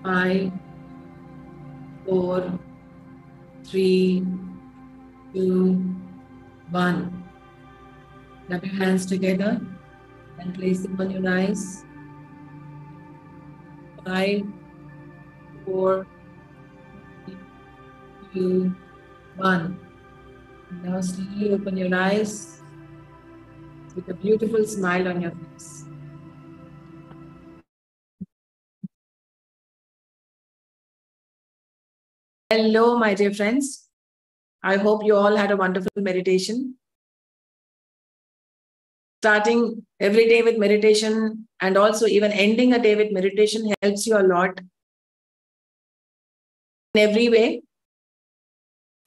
5, 4, 3, 2, 1. Rub your hands together and place them on your eyes. 5, 4, 3, 2, 1. Now slowly open your eyes with a beautiful smile on your face. Hello, my dear friends. I hope you all had a wonderful meditation. Starting every day with meditation and also even ending a day with meditation helps you a lot in every way,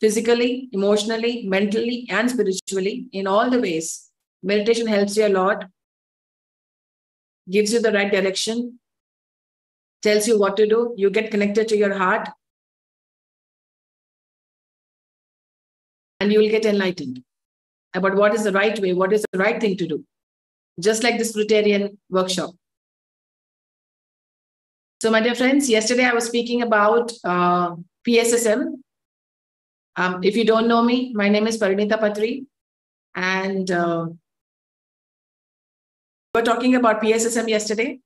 physically, emotionally, mentally, and spiritually. In all the ways, meditation helps you a lot, gives you the right direction, tells you what to do. You get connected to your heart, and you will get enlightened about what is the right way, what is the right thing to do. Just like this fruitarian workshop. So, my dear friends, yesterday I was speaking about PSSM. If you don't know me, my name is Parinita Patri, and we were talking about PSSM yesterday.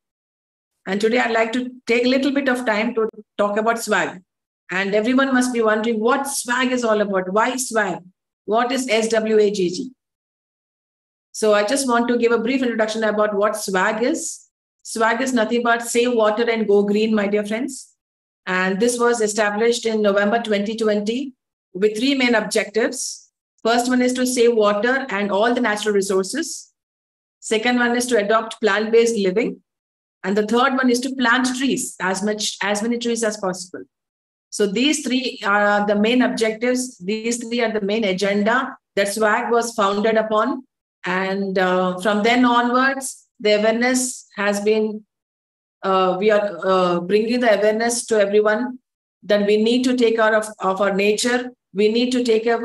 And today I'd like to take a little bit of time to talk about swag. And everyone must be wondering what swag is all about. Why swag? What is SWAGG? So I just want to give a brief introduction about what swag is. Swag is nothing but save water and go green, my dear friends. And this was established in November 2020 with 3 main objectives. First one is to save water and all the natural resources. Second one is to adopt plant-based living. And the third one is to plant trees, as many trees as possible. So these 3 are the main objectives. These 3 are the main agenda that SWAG was founded upon. And from then onwards, the awareness has been, we are bringing the awareness to everyone that we need to take care of our nature. We need to take care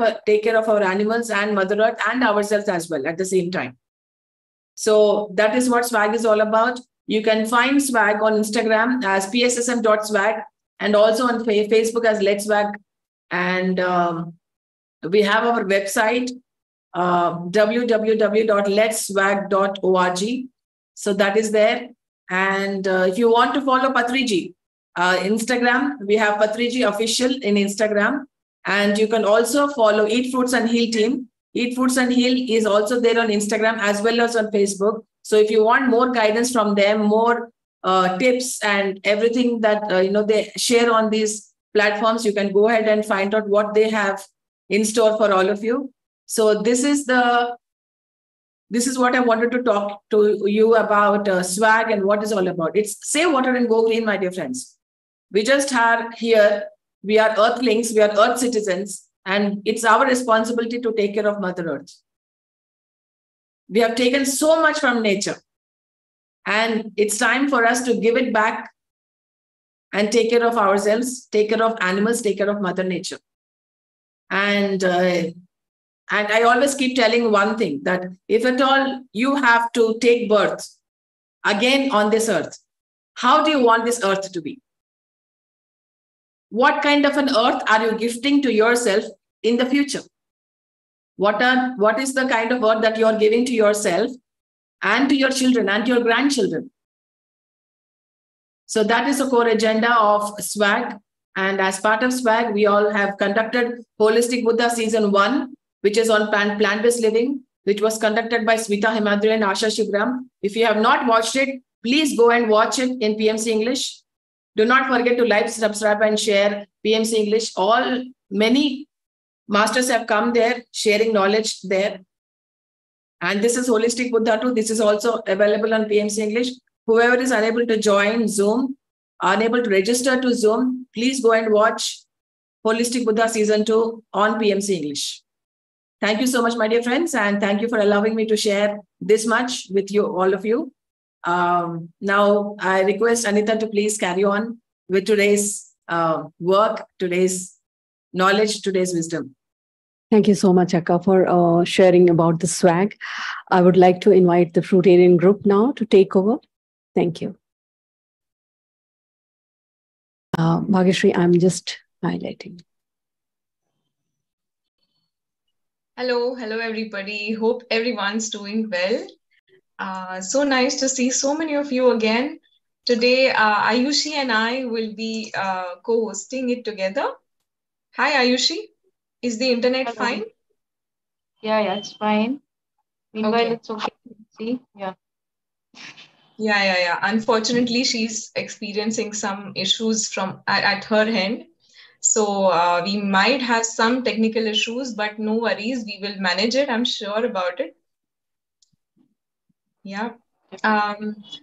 of our animals and Mother Earth and ourselves as well at the same time. So that is what SWAG is all about. You can find SWAG on Instagram as pssm.swag and also on Facebook as Let's Swag. And we have our website, www.letswag.org. So that is there. And if you want to follow Patriji, Instagram, we have Patriji Official in Instagram. And you can also follow Eat Fruits and Heal team. Eat Fruits and Heal is also there on Instagram as well as on Facebook. So if you want more guidance from them, more tips and everything that they share on these platforms, you can go ahead and find out what they have in store for all of you. So this is what I wanted to talk to you about swag and what is all about. It's save water and go green, my dear friends. We just are here. We are earthlings. We are earth citizens. And it's our responsibility to take care of Mother Earth. We have taken so much from nature. And it's time for us to give it back and take care of ourselves, take care of animals, take care of Mother Nature. And I always keep telling one thing, that if at all you have to take birth again on this earth, how do you want this earth to be? What kind of an earth are you gifting to yourself in the future? What is the kind of earth that you are giving to yourself and to your children and to your grandchildren? So that is the core agenda of SWAG. And as part of SWAG, we all have conducted Holistic Buddha Season 1, which is on plant-based living, which was conducted by Smita Himadri and Asha Shivram. If you have not watched it, please go and watch it in PMC English. Do not forget to like, subscribe, and share PMC English. Many masters have come there, sharing knowledge there. And this is Holistic Buddha too. This is also available on PMC English. Whoever is unable to join Zoom, unable to register to Zoom, please go and watch Holistic Buddha Season 2 on PMC English. Thank you so much, my dear friends. And thank you for allowing me to share this much with you, all of you. Now, I request Anita to please carry on with today's work, today's knowledge, today's wisdom. Thank you so much, Akka, for sharing about the swag. I would like to invite the Fruitarian group now to take over. Thank you. Bhageshri, I'm just highlighting. Hello everybody. Hope everyone's doing well. So nice to see so many of you again. Today, Ayushi and I will be co-hosting it together. Hi Ayushi, is the internet Hello. fine? Yeah, it's fine. Meanwhile, Okay. it's okay. See, yeah. Yeah. Unfortunately, she's experiencing some issues from at her end. So we might have some technical issues, but no worries. We will manage it. I'm sure about it. Yeah.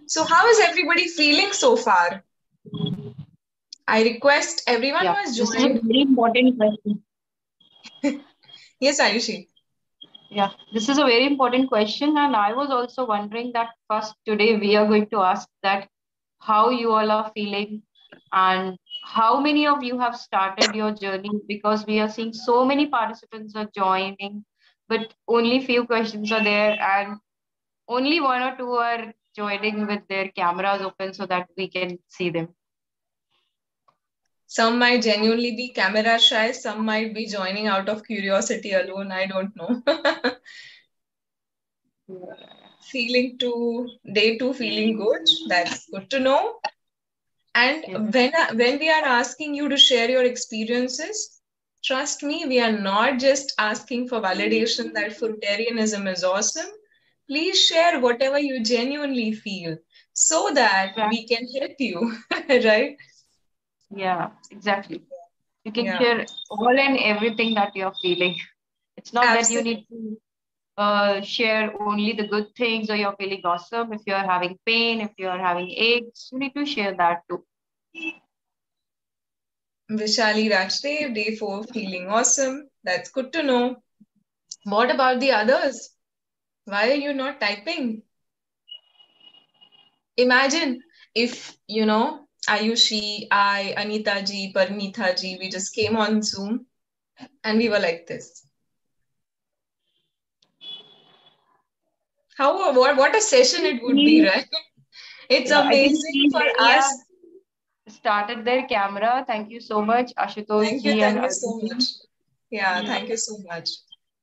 So how is everybody feeling so far? I request everyone who has This is a joined. very important question. Yes, Ayushi. Yeah, this is a very important question, and I was also wondering that first today we are going to ask that how you all are feeling and how many of you have started your journey, because we are seeing so many participants are joining, but only few questions are there and only one or two are joining with their cameras open so that we can see them. Some might genuinely be camera shy, some might be joining out of curiosity alone. I don't know. Feeling day two, feeling good. That's good to know. And when we are asking you to share your experiences, trust me, we are not just asking for validation that fruitarianism is awesome. Please share whatever you genuinely feel so that we can help you, right? Yeah, exactly. You can Yeah. share all and everything that you're feeling. It's not that you Absolutely. need to share only the good things or you're feeling awesome. If you're having pain, if you're having aches, you need to share that too. Vishali Rajdev, day 4, feeling awesome. That's good to know. What about the others? Why are you not typing? Imagine if, Ayushi, I, Anita ji, Parinitha ji, we just came on Zoom and we were like this. What a session it would be, right? It's amazing for us. Started their camera. Thank you so much, Ashutosh ji and Thank you so much. Yeah, thank you so much.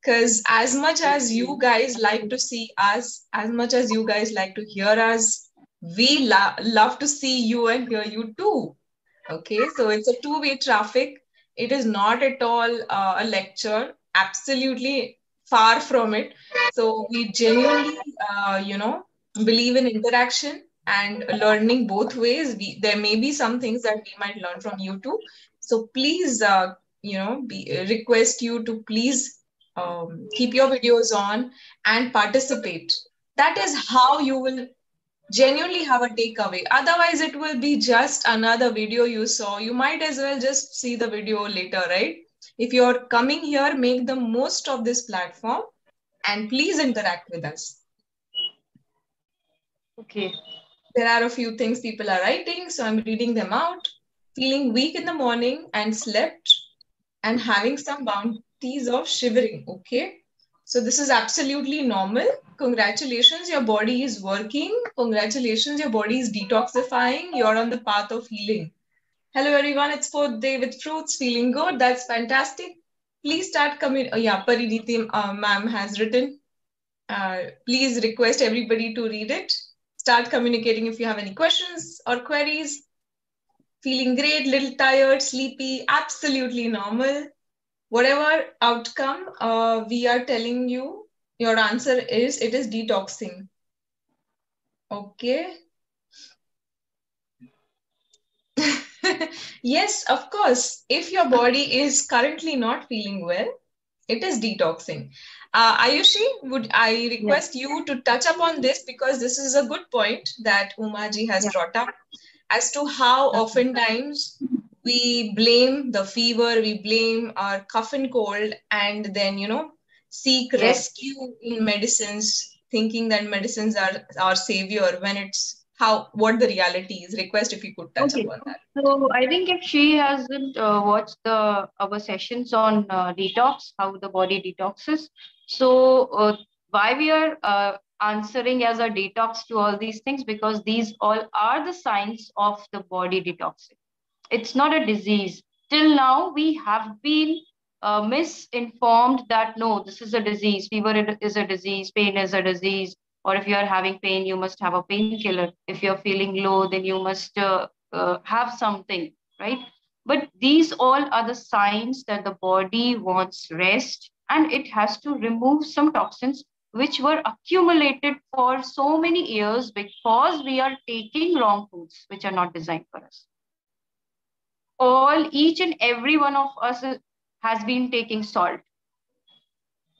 Because as much as you guys like to see us, as much as you guys like to hear us, we love to see you and hear you too. Okay, so it's a two-way traffic. It is not at all a lecture. Absolutely far from it. So we genuinely, believe in interaction and learning both ways. There may be some things that we might learn from you too. So please, request you to please keep your videos on and participate. That is how you will genuinely have a takeaway. Otherwise, it will be just another video you saw. You might as well just see the video later, right? If you're coming here, make the most of this platform and please interact with us. Okay. There are a few things people are writing, so I'm reading them out. Feeling weak in the morning and slept and having some bounties of shivering. Okay. So this is absolutely normal. Congratulations, your body is working. Congratulations, your body is detoxifying. You're on the path of healing. Hello, everyone. It's 4th day with fruits. Feeling good. That's fantastic. Please start coming. Oh, yeah, Pariniti ma'am has written. Please request everybody to read it. Start communicating if you have any questions or queries. Feeling great, little tired, sleepy, absolutely normal. Whatever outcome we are telling you, your answer is it is detoxing. Okay. Yes, of course. If your body is currently not feeling well, it is detoxing. Ayushi, would I request you to touch upon this, because this is a good point that Umaji has brought up as to how oftentimes we blame the fever, we blame our cough and cold, and then, seek rescue in medicines, thinking that medicines are our savior when it's what the reality is. Request if you could touch upon that. So I think if she hasn't watched our sessions on detox, how the body detoxes, so why we are answering as a detox to all these things, because these all are the signs of the body detoxing. It's not a disease. Till now, we have been misinformed that no, this is a disease, fever is a disease, pain is a disease, or if you are having pain, you must have a painkiller. If you're feeling low, then you must have something, right? But these all are the signs that the body wants rest and it has to remove some toxins which were accumulated for so many years because we are taking wrong foods which are not designed for us. Each and every one of us has been taking salt,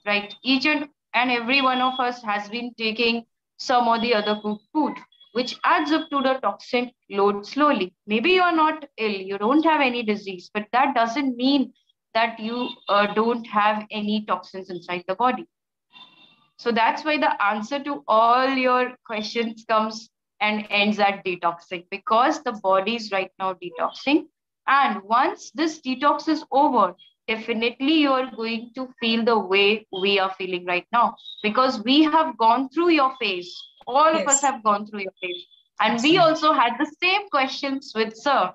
right? Each and every one of us has been taking some or the other food, which adds up to the toxin load slowly. Maybe you are not ill, you don't have any disease, but that doesn't mean that you don't have any toxins inside the body. So that's why the answer to all your questions comes and ends at detoxing, because the body is right now detoxing. And once this detox is over, definitely you are going to feel the way we are feeling right now, because we have gone through your phase. All of us have gone through your phase. And we also had the same questions with Sir.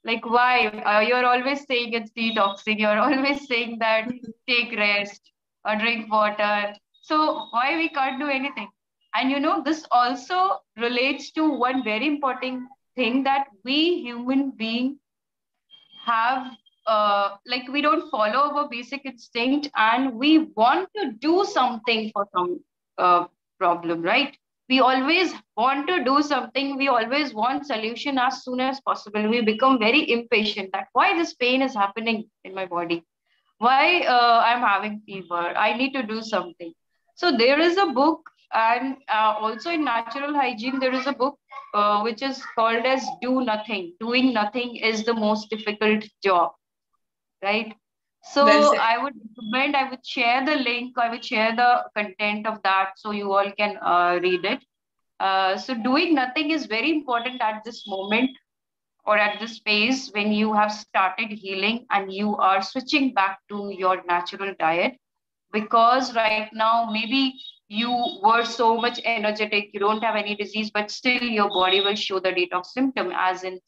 Like, why? You're always saying it's detoxing. You're always saying that take rest or drink water. So why we can't do anything? And this also relates to one very important thing, that we human beings have, like, we don't follow our basic instinct and we want to do something for some problem, right? We always want to do something. We always want solution as soon as possible. We become very impatient that why this pain is happening in my body, why I'm having fever, I need to do something. So there is a book, and also in natural hygiene, there is a book which is called as Do Nothing. Doing nothing is the most difficult job, right? So I would recommend, I would share the link, I would share the content of that so you all can read it. So doing nothing is very important at this moment, or at this phase when you have started healing and you are switching back to your natural diet. Because right now, maybe you were so much energetic, you don't have any disease, but still your body will show the detox symptom, as in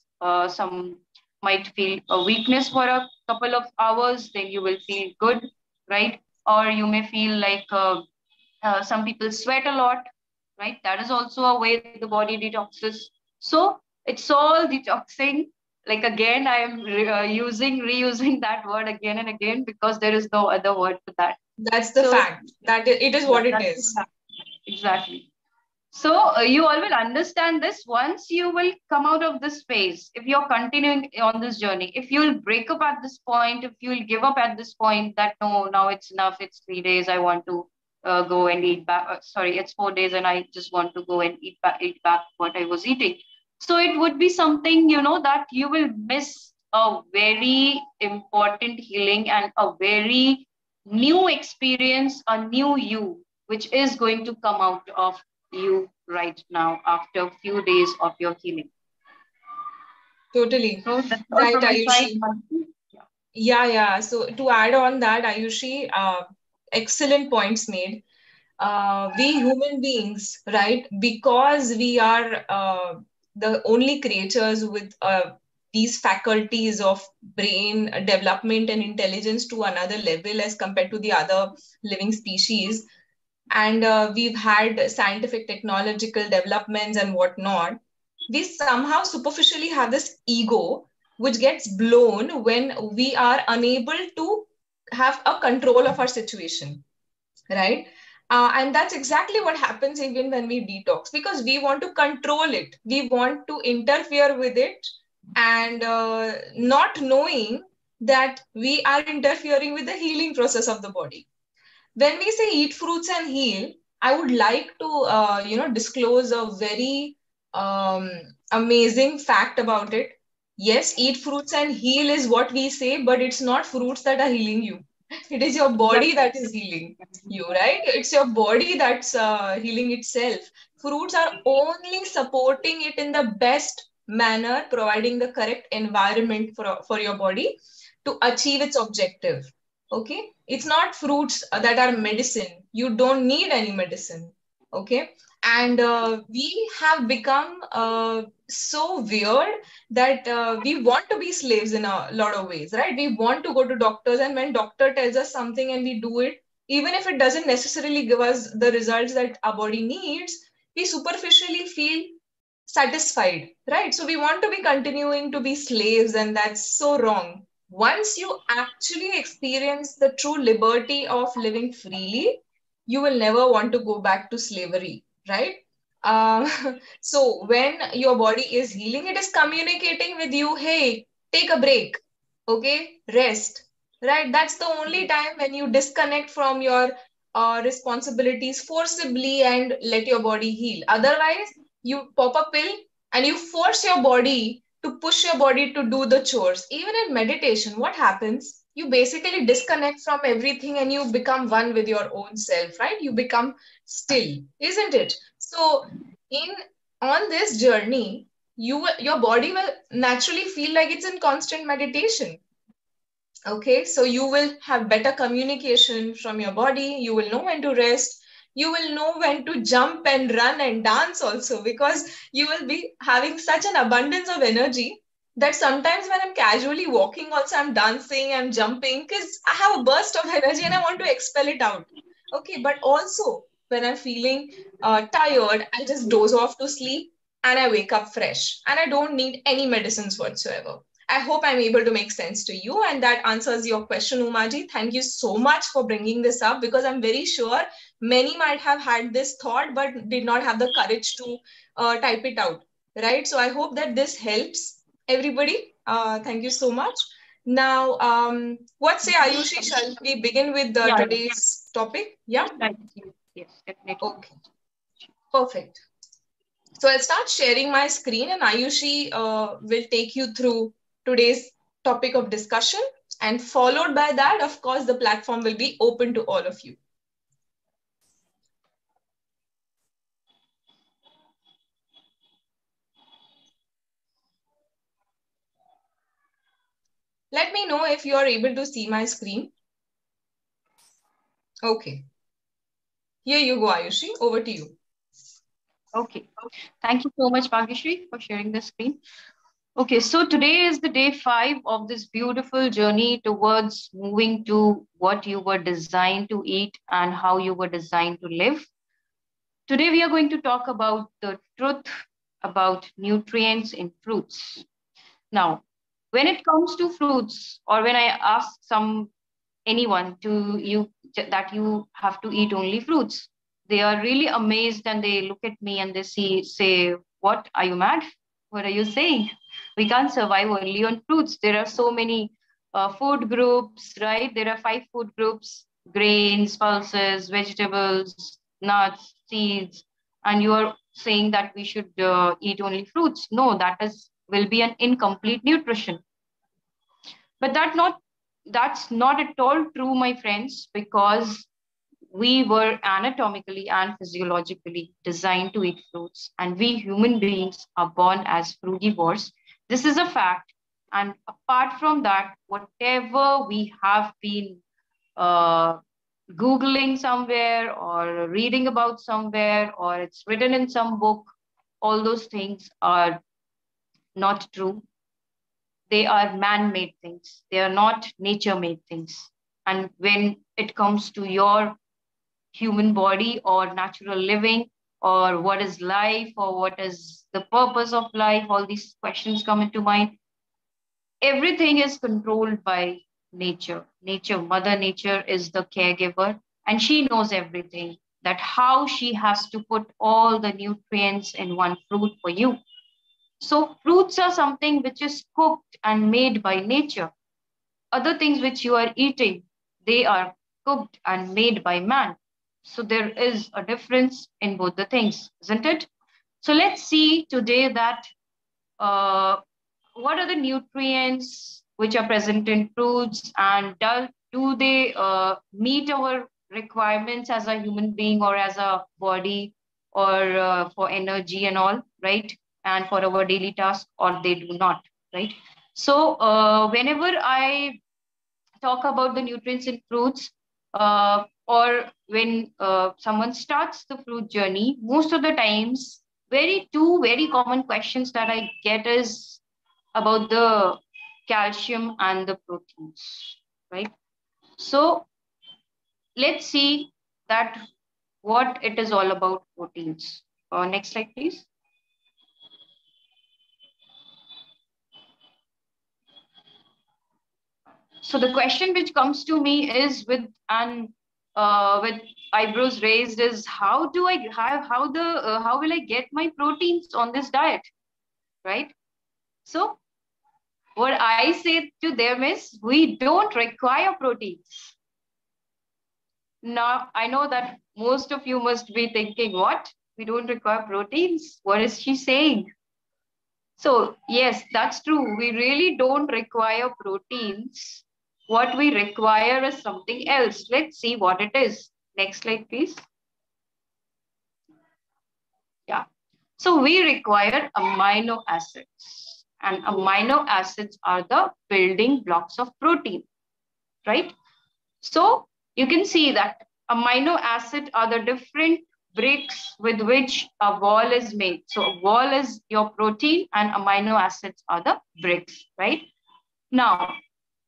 some might feel a weakness for a couple of hours, then you will feel good, right? Or you may feel like some people sweat a lot, right? That is also a way the body detoxes. So it's all detoxing. Like, again, I am reusing that word again and again because there is no other word for that. That's the fact. That it is what it is. Exactly. So you all will understand this once you will come out of this phase. If you're continuing on this journey, if you'll break up at this point, if you'll give up at this point that no, now it's enough, it's 3 days, I want to go and eat back. Sorry, it's 4 days and I just want to go and eat back what I was eating. So it would be something, that you will miss a very important healing and a very new experience, a new you, which is going to come out of you right now after a few days of your healing. Totally. So that's right, Ayushi. Yeah. So to add on that, Ayushi, excellent points made. We human beings, right, because we are the only creatures with these faculties of brain development and intelligence to another level as compared to the other living species. And we've had scientific technological developments and whatnot. We somehow superficially have this ego which gets blown when we are unable to have a control of our situation, right? And that's exactly what happens even when we detox, because we want to control it. We want to interfere with it, and not knowing that we are interfering with the healing process of the body. When we say eat fruits and heal, I would like to, disclose a very amazing fact about it. Yes, eat fruits and heal is what we say, but it's not fruits that are healing you. It is your body that is healing you, right? It's your body that's healing itself. Fruits are only supporting it in the best manner, providing the correct environment for your body to achieve its objective. Okay, it's not fruits that are medicine. You don't need any medicine. Okay, And we have become so weird that we want to be slaves in a lot of ways, right? We want to go to doctors, and when doctor tells us something and we do it, even if it doesn't necessarily give us the results that our body needs, we superficially feel satisfied, right? So we want to be continuing to be slaves, and that's so wrong. Once you actually experience the true liberty of living freely, you will never want to go back to slavery, right? Um, so when your body is healing, it is communicating with you, hey, take a break, okay, rest, right? That's the only time when you disconnect from your responsibilities forcibly and let your body heal. Otherwise, you pop a pill and you force your body to push your body to do the chores. Even in meditation, what happens? You basically disconnect from everything and you become one with your own self, right? You become still, isn't it? So, in on this journey, your body will naturally feel like it's in constant meditation. Okay, so you will have better communication from your body. You will know when to rest. You will know when to jump and run and dance also, because you will be having such an abundance of energy that sometimes when I'm casually walking, also I'm dancing, I'm jumping because I have a burst of energy and I want to expel it out. Okay, but also when I'm feeling tired, I just doze off to sleep and I wake up fresh and I don't need any medicines whatsoever. I hope I'm able to make sense to you, and that answers your question, Umaji. Thank you so much for bringing this up, because I'm very sure many might have had this thought but did not have the courage to type it out, right? So I hope that this helps everybody. Thank you so much. Now, what say, Ayushi? Shall we begin with Yeah, today's topic? Yeah? yes, definitely. Okay, perfect. So I'll start sharing my screen, and Ayushi will take you through today's topic of discussion. And followed by that, of course, the platform will be open to all of you. Let me know if you are able to see my screen. Okay. Here you go, Ayushi. Over to you. Okay. Thank you so much, Bhagyashree, for sharing the screen. Okay, so today is the day 5 of this beautiful journey towards moving to what you were designed to eat and how you were designed to live. Today, we are going to talk about the truth about nutrients in fruits. Now, when it comes to fruits, or when I ask anyone to you that you have to eat only fruits, they are really amazed and they look at me and they say, "What, are you mad? What are you saying? We can't survive only on fruits. There are so many food groups, right? There are 5 food groups: grains, pulses, vegetables, nuts, seeds, and you are saying that we should eat only fruits. No, that will be an incomplete nutrition." But that's not at all true, my friends, because we were anatomically and physiologically designed to eat fruits, and we human beings are born as frugivores. This is a fact. And apart from that, whatever we have been uh, Googling somewhere or reading about somewhere, or it's written in some book, all those things are not true. They are man-made things. They are not nature-made things. And when it comes to your human body or natural living, or what is life, or what is the purpose of life, all these questions come into mind. Everything is controlled by Mother Nature is the caregiver, and she knows everything, that how she has to put all the nutrients in one fruit for you. So fruits are something which is cooked and made by nature. Other things which you are eating, they are cooked and made by man. So there is a difference in both the things, isn't it? So let's see today that what are the nutrients which are present in fruits, and do they meet our requirements as a human being or as a body, or for energy and all, right? And for our daily task, or they do not, right? So whenever I talk about the nutrients in fruits, or when someone starts the fruit journey, most of the times, two very common questions that I get is about the calcium and the proteins, right? So let's see that what it is all about proteins. Next slide, please. So the question which comes to me is with eyebrows raised is how will I get my proteins on this diet, right? So what I say to them is we don't require proteins. Now I know that most of you must be thinking, what? We don't require proteins? What is she saying? So yes, that's true. We really don't require proteins. What we require is something else. Let's see what it is. Next slide, please. Yeah. So we require amino acids. And amino acids are the building blocks of protein, right? So you can see that amino acid are the different bricks with which a wall is made. So a wall is your protein and amino acids are the bricks, right? Now,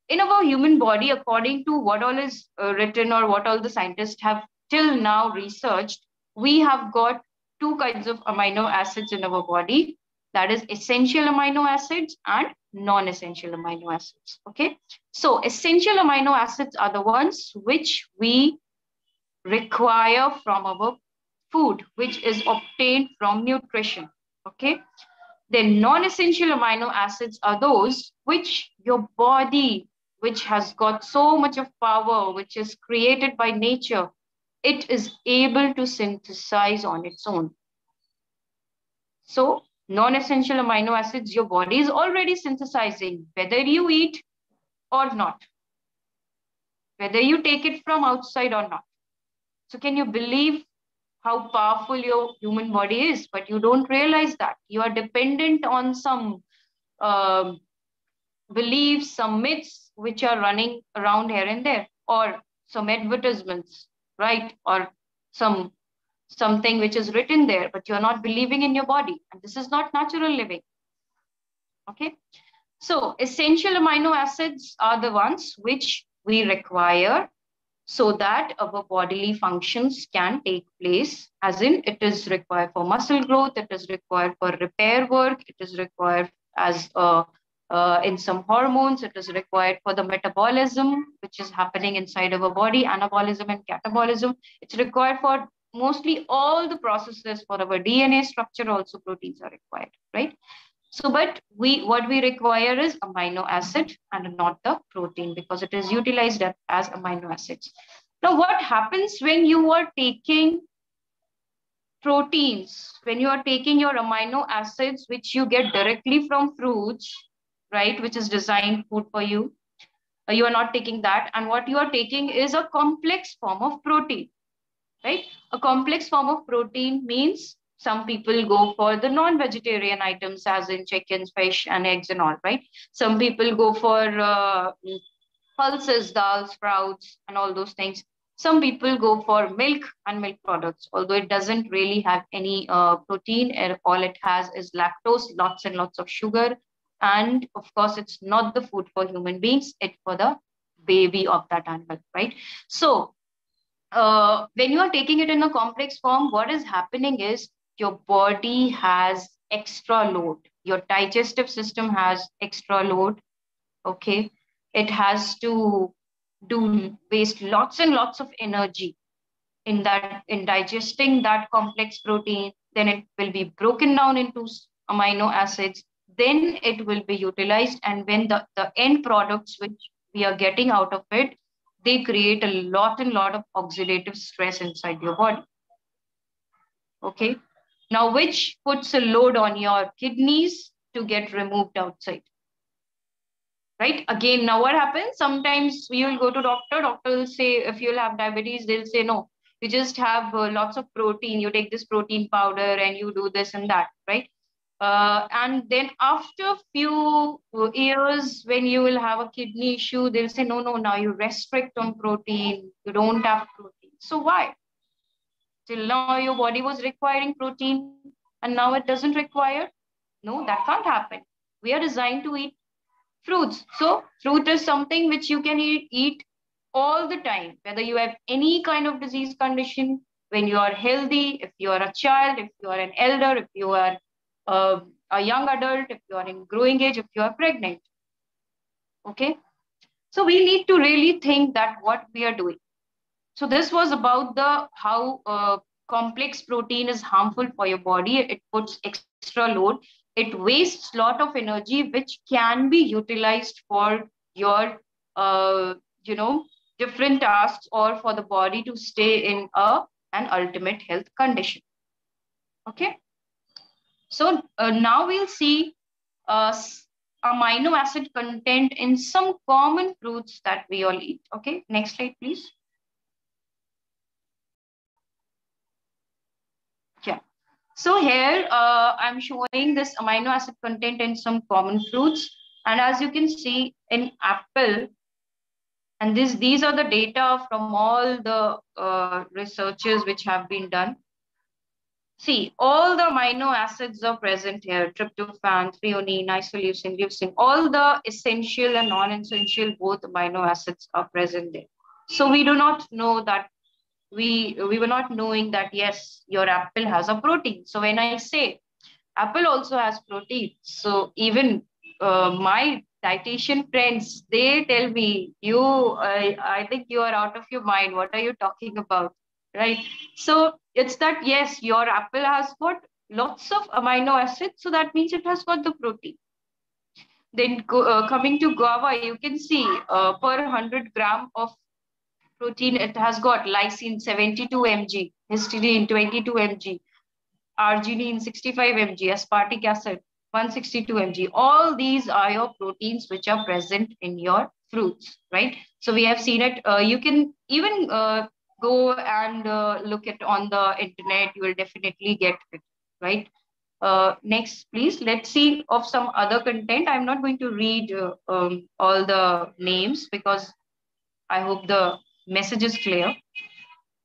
in our human body, according to what all is written or what all the scientists have till now researched, we have got two kinds of amino acids in our body. That is essential amino acids and non-essential amino acids. Okay. So essential amino acids are the ones which we require from our food, which is obtained from nutrition. Okay. Then non-essential amino acids are those which your body, which has got so much of power, which is created by nature, it is able to synthesize on its own. So non-essential amino acids, your body is already synthesizing, whether you eat or not, whether you take it from outside or not. So can you believe how powerful your human body is? But you don't realize that. You are dependent on some beliefs, some myths which are running around here and there, or some advertisements, right? Or something which is written there, but you're not believing in your body. And this is not natural living. Okay. So essential amino acids are the ones which we require so that our bodily functions can take place, as in it is required for muscle growth, it is required for repair work, it is required as in some hormones, it is required for the metabolism, which is happening inside our body, anabolism and catabolism. It's required for mostly all the processes for our DNA structure, also proteins are required, right? So, but what we require is amino acid and not the protein because it is utilized as amino acids. Now, what happens when you are taking proteins, when you are taking your amino acids, which you get directly from fruits, right, which is designed food for you, you are not taking that. And what you are taking is a complex form of protein, right? A complex form of protein means some people go for the non-vegetarian items as in chickens, fish, and eggs and all, right? Some people go for pulses, dal, sprouts, and all those things. Some people go for milk and milk products, although it doesn't really have any protein. All it has is lactose, lots and lots of sugar. And of course, it's not the food for human beings, it's for the baby of that animal, right? So when you are taking it in a complex form, what is happening is your body has extra load. Your digestive system has extra load. Okay. It has to waste lots and lots of energy in digesting that complex protein. Then it will be broken down into amino acids. Then it will be utilized. And when the end products which we are getting out of it, they create a lot of oxidative stress inside your body. Okay. Now, which puts a load on your kidneys to get removed outside. Right. Again, now what happens? Sometimes you will go to doctor will say, if you'll have diabetes, they'll say, no, you just have lots of protein. You take this protein powder and you do this and that. Right. And then after few years, when you will have a kidney issue, they'll say, no, now you restrict on protein. You don't have proteins. So why? Till now, your body was requiring protein and now it doesn't require. No, that can't happen. We are designed to eat fruits. So fruit is something which you can eat all the time, whether you have any kind of disease condition, when you are healthy, if you are a child, if you are an elder, if you are a young adult, if you are in growing age, if you are pregnant. Okay. So we need to really think that what we are doing. So this was about the how complex protein is harmful for your body. It puts extra load. It wastes a lot of energy, which can be utilized for your, different tasks or for the body to stay in an ultimate health condition. Okay. So now we'll see amino acid content in some common fruits that we all eat. Okay. Next slide, please. Yeah. So here I'm showing this amino acid content in some common fruits. And as you can see in apple, and these are the data from all the researches which have been done. See, all the amino acids are present here: tryptophan, threonine, isoleucine, leucine. All the essential and non-essential both amino acids are present there. So we do not know that we were not knowing that yes, your apple has a protein. So when I say apple also has protein, so even my dietitian friends, they tell me, I think you are out of your mind, what are you talking about, right? So it's that yes, your apple has got lots of amino acids, so that means it has got the protein. Then coming to guava, you can see per 100 gram of protein, it has got lysine 72 mg, histidine 22 mg, arginine 65 mg, aspartic acid 162 mg. All these are your proteins which are present in your fruits, right? So we have seen it. You can even go and look it on the internet. You will definitely get it, right? Next, please. Let's see of some other content. I'm not going to read all the names because I hope the message is clear.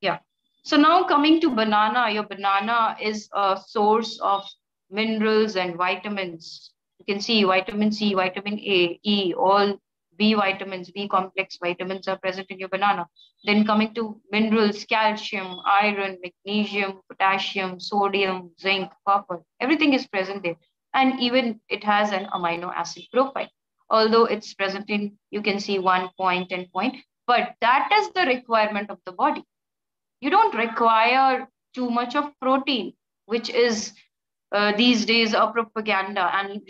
Yeah. So now coming to banana, your banana is a source of minerals and vitamins. You can see vitamin C, vitamin A, E, all B vitamins, B complex vitamins are present in your banana. Then coming to minerals, calcium, iron, magnesium, potassium, sodium, zinc, copper, everything is present there. And even it has an amino acid profile. Although it's present in, you can see 1 point and point, but that is the requirement of the body. You don't require too much of protein, which is these days a propaganda. And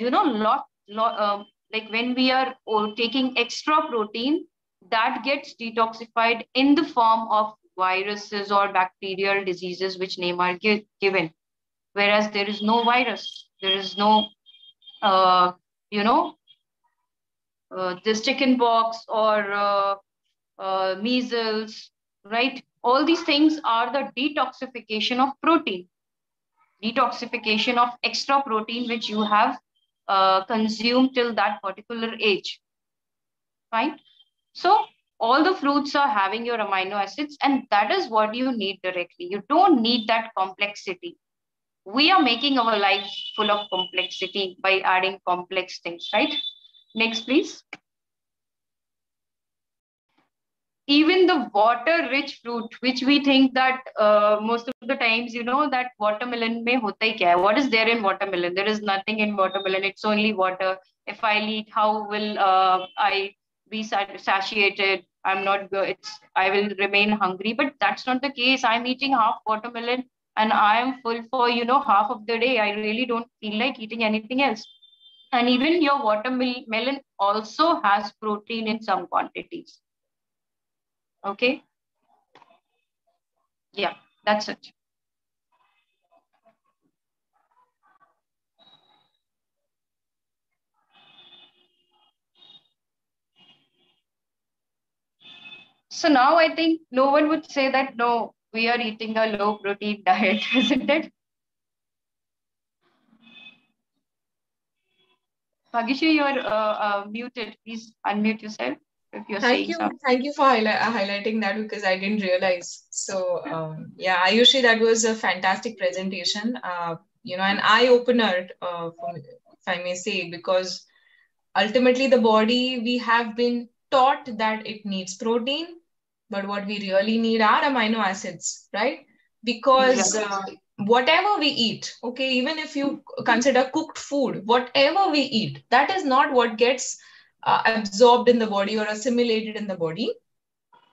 like when we are taking extra protein, that gets detoxified in the form of viruses or bacterial diseases, which name are given. Whereas there is no virus, there is no, this chicken pox or measles, right? All these things are the detoxification of protein, detoxification of extra protein which you have consumed till that particular age. Fine. So all the fruits are having your amino acids, and that is what you need directly. You don't need that complexity. We are making our life full of complexity by adding complex things, right? Next, please. Even the water rich fruit, which we think that most of the times, that watermelon mein hota hi kya hai? What is there in watermelon? There is nothing in watermelon. It's only water. If I eat, how will I be satiated? I will remain hungry, but that's not the case. I'm eating half watermelon and I am full for, half of the day. I really don't feel like eating anything else. And even your watermelon also has protein in some quantities. Okay. Yeah, that's it. So now I think no one would say that, no, we are eating a low protein diet, isn't it? Bhagishu, you're muted. Please unmute yourself. if you're saying something. Thank you for highlighting that, because I didn't realize. So yeah, Ayushi, that was a fantastic presentation. An eye opener, for me, if I may say, because ultimately the body, we have been taught that it needs protein, but what we really need are amino acids, right? Because Exactly. whatever we eat, okay, even if you consider cooked food, whatever we eat, that is not what gets absorbed in the body or assimilated in the body,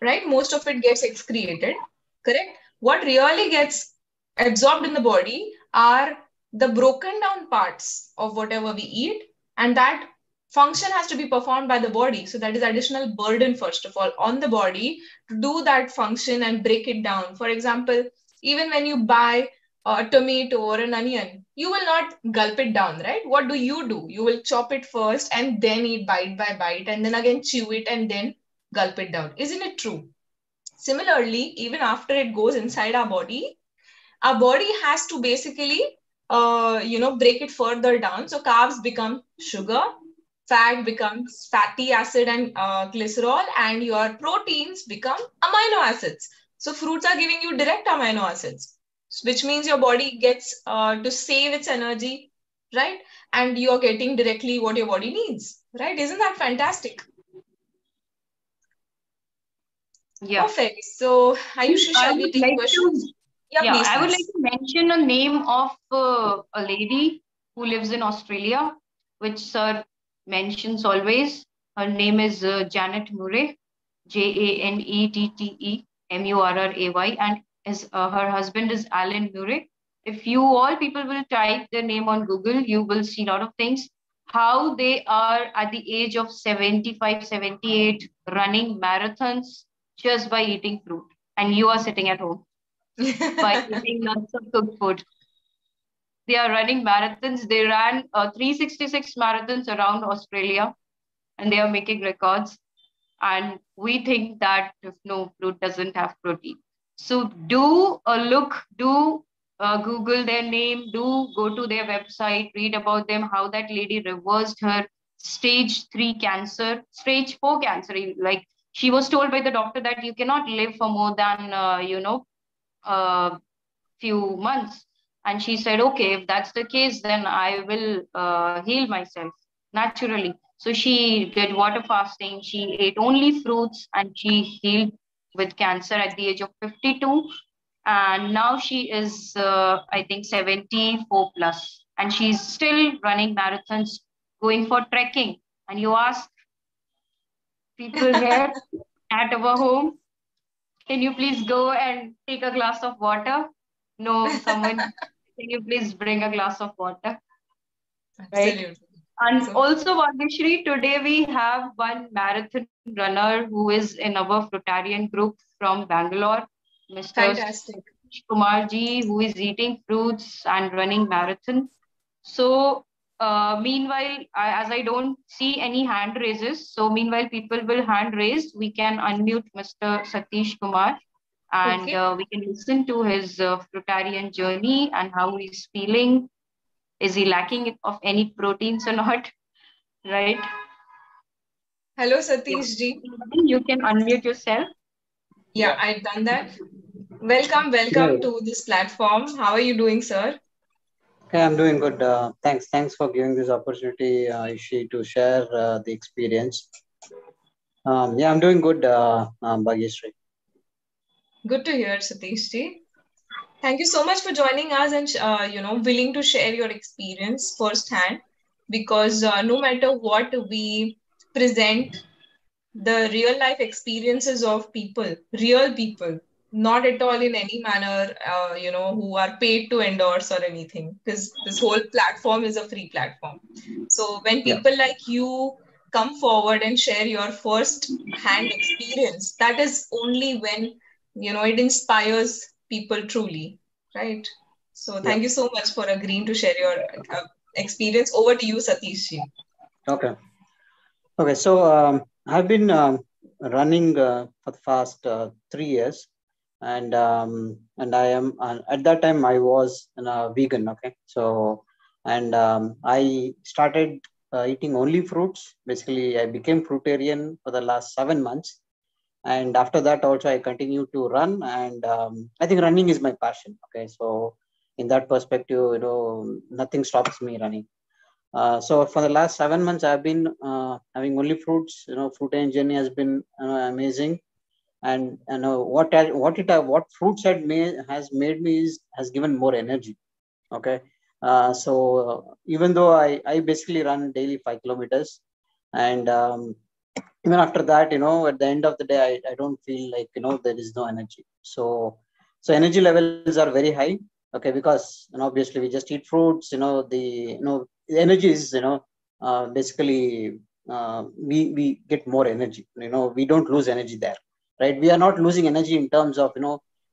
right? Most of it gets excreted, correct? What really gets absorbed in the body are the broken down parts of whatever we eat, and that function has to be performed by the body. So that is additional burden, first of all, on the body to do that function and break it down. For example, even when you buy a tomato or an onion, you will not gulp it down, right? What do? You will chop it first and then eat bite by bite, and then again chew it and then gulp it down. Isn't it true? Similarly, even after it goes inside our body has to basically, break it further down. So carbs become sugar, fat becomes fatty acid and glycerol, and your proteins become amino acids. So fruits are giving you direct amino acids, which means your body gets to save its energy, right? And you're getting directly what your body needs, right? Isn't that fantastic? Yeah. Perfect. So, Ayushi, I shall we would take like questions? to, Yeah, yeah, please, I would like please. to mention a name of a lady who lives in Australia, which Sir mentions always. Her name is Janet Murray, JANETTEMURRAY, and her husband is Alan Murray. If you all people will type their name on Google, you will see a lot of things. How they are at the age of 75, 78, running marathons just by eating fruit. And you are sitting at home by eating lots of cooked food. They are running marathons. They ran 366 marathons around Australia, and they are making records. And we think that no, fruit doesn't have protein. So do Google their name, do go to their website, read about them, how that lady reversed her stage 3 cancer, stage 4 cancer. Like, she was told by the doctor that you cannot live for more than, a few months. And she said, okay, if that's the case, then I will heal myself naturally. So she did water fasting. She ate only fruits, and she healed with cancer at the age of 52. And now she is, I think, 74 plus. And she's still running marathons, going for trekking. And you ask people here at our home, can you please go and take a glass of water? No, someone, can you please bring a glass of water? Right? Absolutely. And So, also, Bhagyashree, today we have one marathon runner who is in our fruitarian group from Bangalore, Mr. fantastic. Kumarji, who is eating fruits and running marathon. So, meanwhile, as I don't see any hand raises, so meanwhile people will hand raise, we can unmute Mr. Satish Kumar, and Okay. we can listen to his fruitarian journey and how he's feeling. Is he lacking of any proteins or not? Right? Hello, Yeah. Satish ji. You can unmute yourself. Yeah, I've done that. Welcome, Yeah, welcome to this platform. How are you doing, sir? yeah, I'm doing good. Thanks for giving this opportunity, Ishi, to share the experience. Yeah, I'm doing good, Bhagyashree. Good to hear, Satish ji. Thank you so much for joining us and willing to share your experience firsthand. Because no matter what we present, the real life experiences of people, real people, not at all in any manner, who are paid to endorse or anything, because this whole platform is a free platform. So when Yeah, people like you come forward and share your first hand experience, that is only when, it inspires people truly, right? So yeah. thank you so much for agreeing to share your experience. Over to you, Satish ji. Okay. Okay. So I've been running for the past 3 years, and I am at that time I was vegan. Okay. So and I started eating only fruits. Basically, I became fruitarian for the last 7 months. And after that, also, I continue to run. And I think running is my passion. Okay. So in that perspective, nothing stops me running. So for the last 7 months, I've been having only fruits. Fruitarian journey has been amazing. And what fruits has made me has given more energy. Okay. So even though I basically run daily 5 kilometers, and even after that, at the end of the day, I don't feel like, there is no energy. So energy levels are very high. Okay, because obviously we just eat fruits. The energy is basically we get more energy. We don't lose energy there, right? We are not losing energy in terms of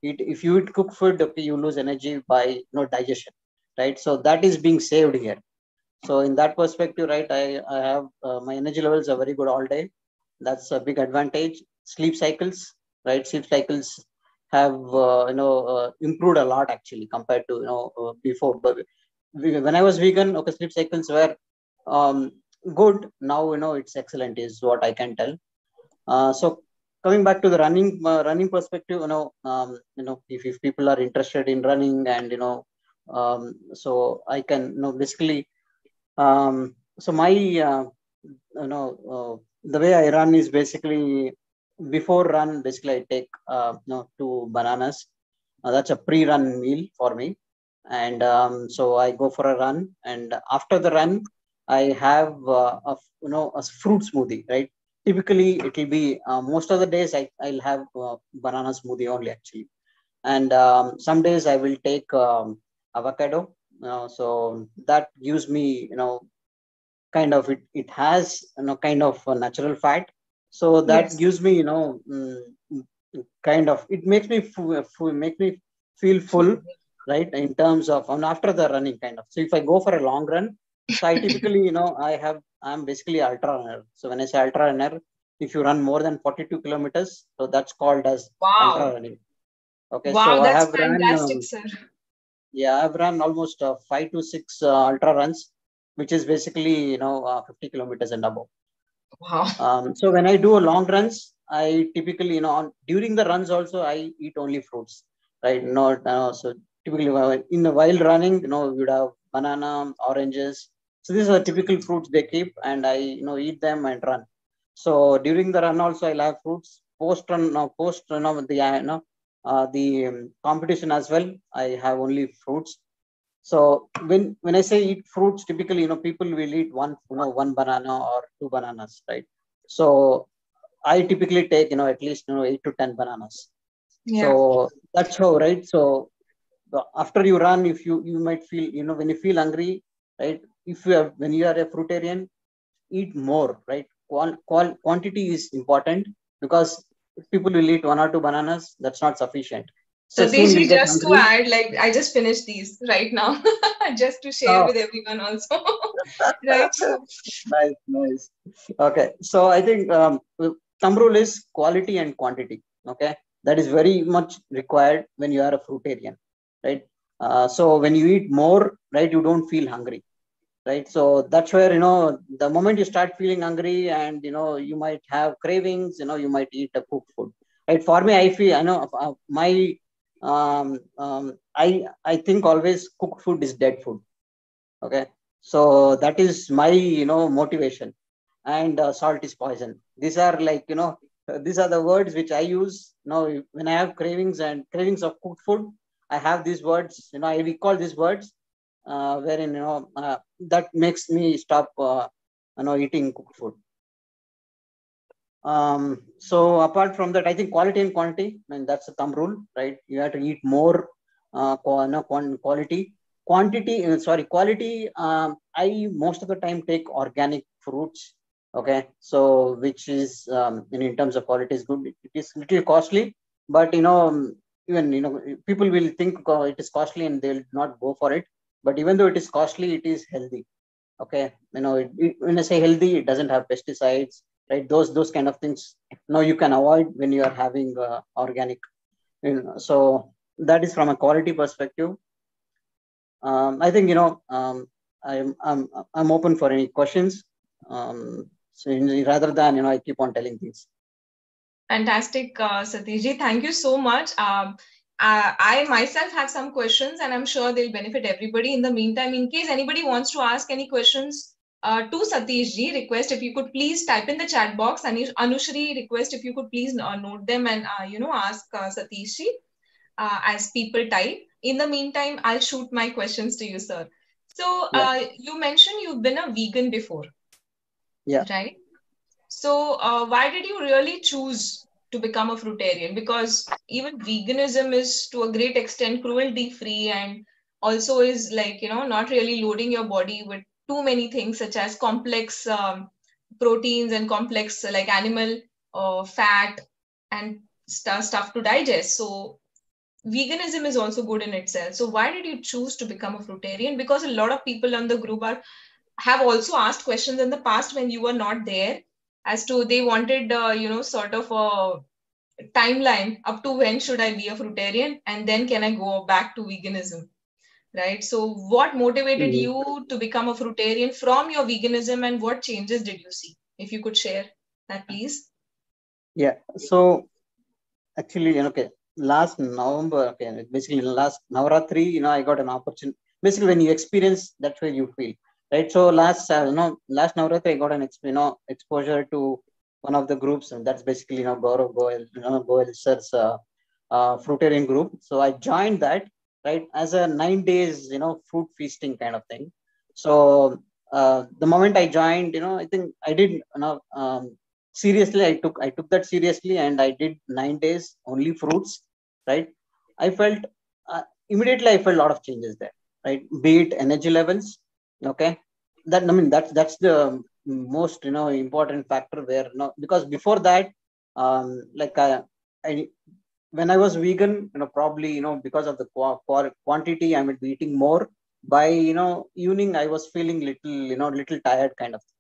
if you eat cooked food, okay, you lose energy by digestion, right? So that is being saved here. So in that perspective, right, I have my energy levels are very good all day. That's a big advantage. Sleep cycles, right? Sleep cycles have improved a lot actually compared to before. But when I was vegan, okay, sleep cycles were um, good. Now it's excellent, is what I can tell. So coming back to the running perspective, if people are interested in running, and so I can basically so my the way I run is basically, before run, basically I take 2 bananas. That's a pre-run meal for me, and so I go for a run, and after the run, I have a fruit smoothie. Right, typically it will be most of the days I'll have banana smoothie only actually, and some days I will take avocado. So that gives me kind of it has kind of a natural fat, so that Yes. gives me kind of, it makes me make me feel full, right, in terms of, and after the running kind of. So if I go for a long run, so I typically I'm basically ultra runner. So when I say ultra runner, if you run more than 42 kilometers, so that's called as ultra Wow. running. Okay, so Wow, I that's have run fantastic, sir. yeah, I've run almost 5 to 6 ultra runs, which is basically 50 kilometers and above. Wow. So when I do a long runs, I typically during the runs also I eat only fruits, right? Not so typically in the while running, you'd have banana, oranges. So these are typical fruits they keep, and I eat them and run. So during the run also I'll have fruits. Post run, post the the competition as well, I have only fruits. So when I say eat fruits, typically people will eat one banana or 2 bananas, right? So I typically take at least 8 to 10 bananas. Yeah. So that's how, right? So after you run, if you might feel when you feel hungry, right? If you have when you are a fruitarian, eat more, right? Quantity is important, because if people will eat 1 or 2 bananas, that's not sufficient. So soon you'll Satish, get just to hungry. add, like I just finished these right now, just to share Oh, with everyone also. Right? So, nice, nice. Okay, so I think thumb rule is quality and quantity. Okay, that is very much required when you are a fruitarian, right? So when you eat more, right, you don't feel hungry, right? So that's where the moment you start feeling hungry, and you might have cravings, you might eat a cooked food, right? For me, I feel my I think always cooked food is dead food. Okay, so that is my motivation. And salt is poison. These are like these are the words which I use when I have cravings of cooked food. I have these words, I recall these words, wherein that makes me stop eating cooked food. So apart from that, I think quality and quantity, I mean, that's a thumb rule, right? You have to eat more quality. Quantity, sorry, quality. I most of the time take organic fruits. Okay, so which is in terms of quality is good. It is little costly, but even people will think it is costly and they'll not go for it. But even though it is costly, it is healthy. Okay, when I say healthy, it doesn't have pesticides, right? Those kind of things you can avoid when you are having organic. So that is from a quality perspective. I think I'm open for any questions. So rather than, I keep on telling things. Fantastic, Satishji. Thank you so much. I myself have some questions and I'm sure they'll benefit everybody. In the meantime, in case anybody wants to ask any questions to Satishji, request if you could please type in the chat box. Anushri, request if you could please note them and, ask Satishji as people type. In the meantime, I'll shoot my questions to you, sir. So you mentioned you've been a vegan before. Yeah. Right? So why did you really choose to become a fruitarian? Because even veganism is to a great extent cruelty free and also is like, not really loading your body with too many things such as complex proteins and complex like animal fat and stuff to digest. So veganism is also good in itself. So why did you choose to become a fruitarian? Because a lot of people on the group have also asked questions in the past when you were not there as to they wanted, sort of a timeline up to when should I be a fruitarian and then can I go back to veganism, right? So what motivated you to become a fruitarian from your veganism and what changes did you see? If you could share that, please. Yeah. So actually, okay, last November, okay, basically last Navaratri, I got an opportunity. Basically, when you experience, that's where you feel, right? So last Navaratri, I got an exposure to one of the groups, and that's basically Gaurav Goel, Goel sir's fruitarian group. So I joined that, right, as a 9 days, fruit feasting kind of thing. So the moment I joined, I think I did, seriously, I took that seriously, and I did 9 days only fruits, right? I felt immediately I felt a lot of changes there, right? Be it energy levels, okay. That's the most important factor where because before that, like I when I was vegan, probably because of the quantity I would be eating more. By evening, I was feeling little tired kind of thing.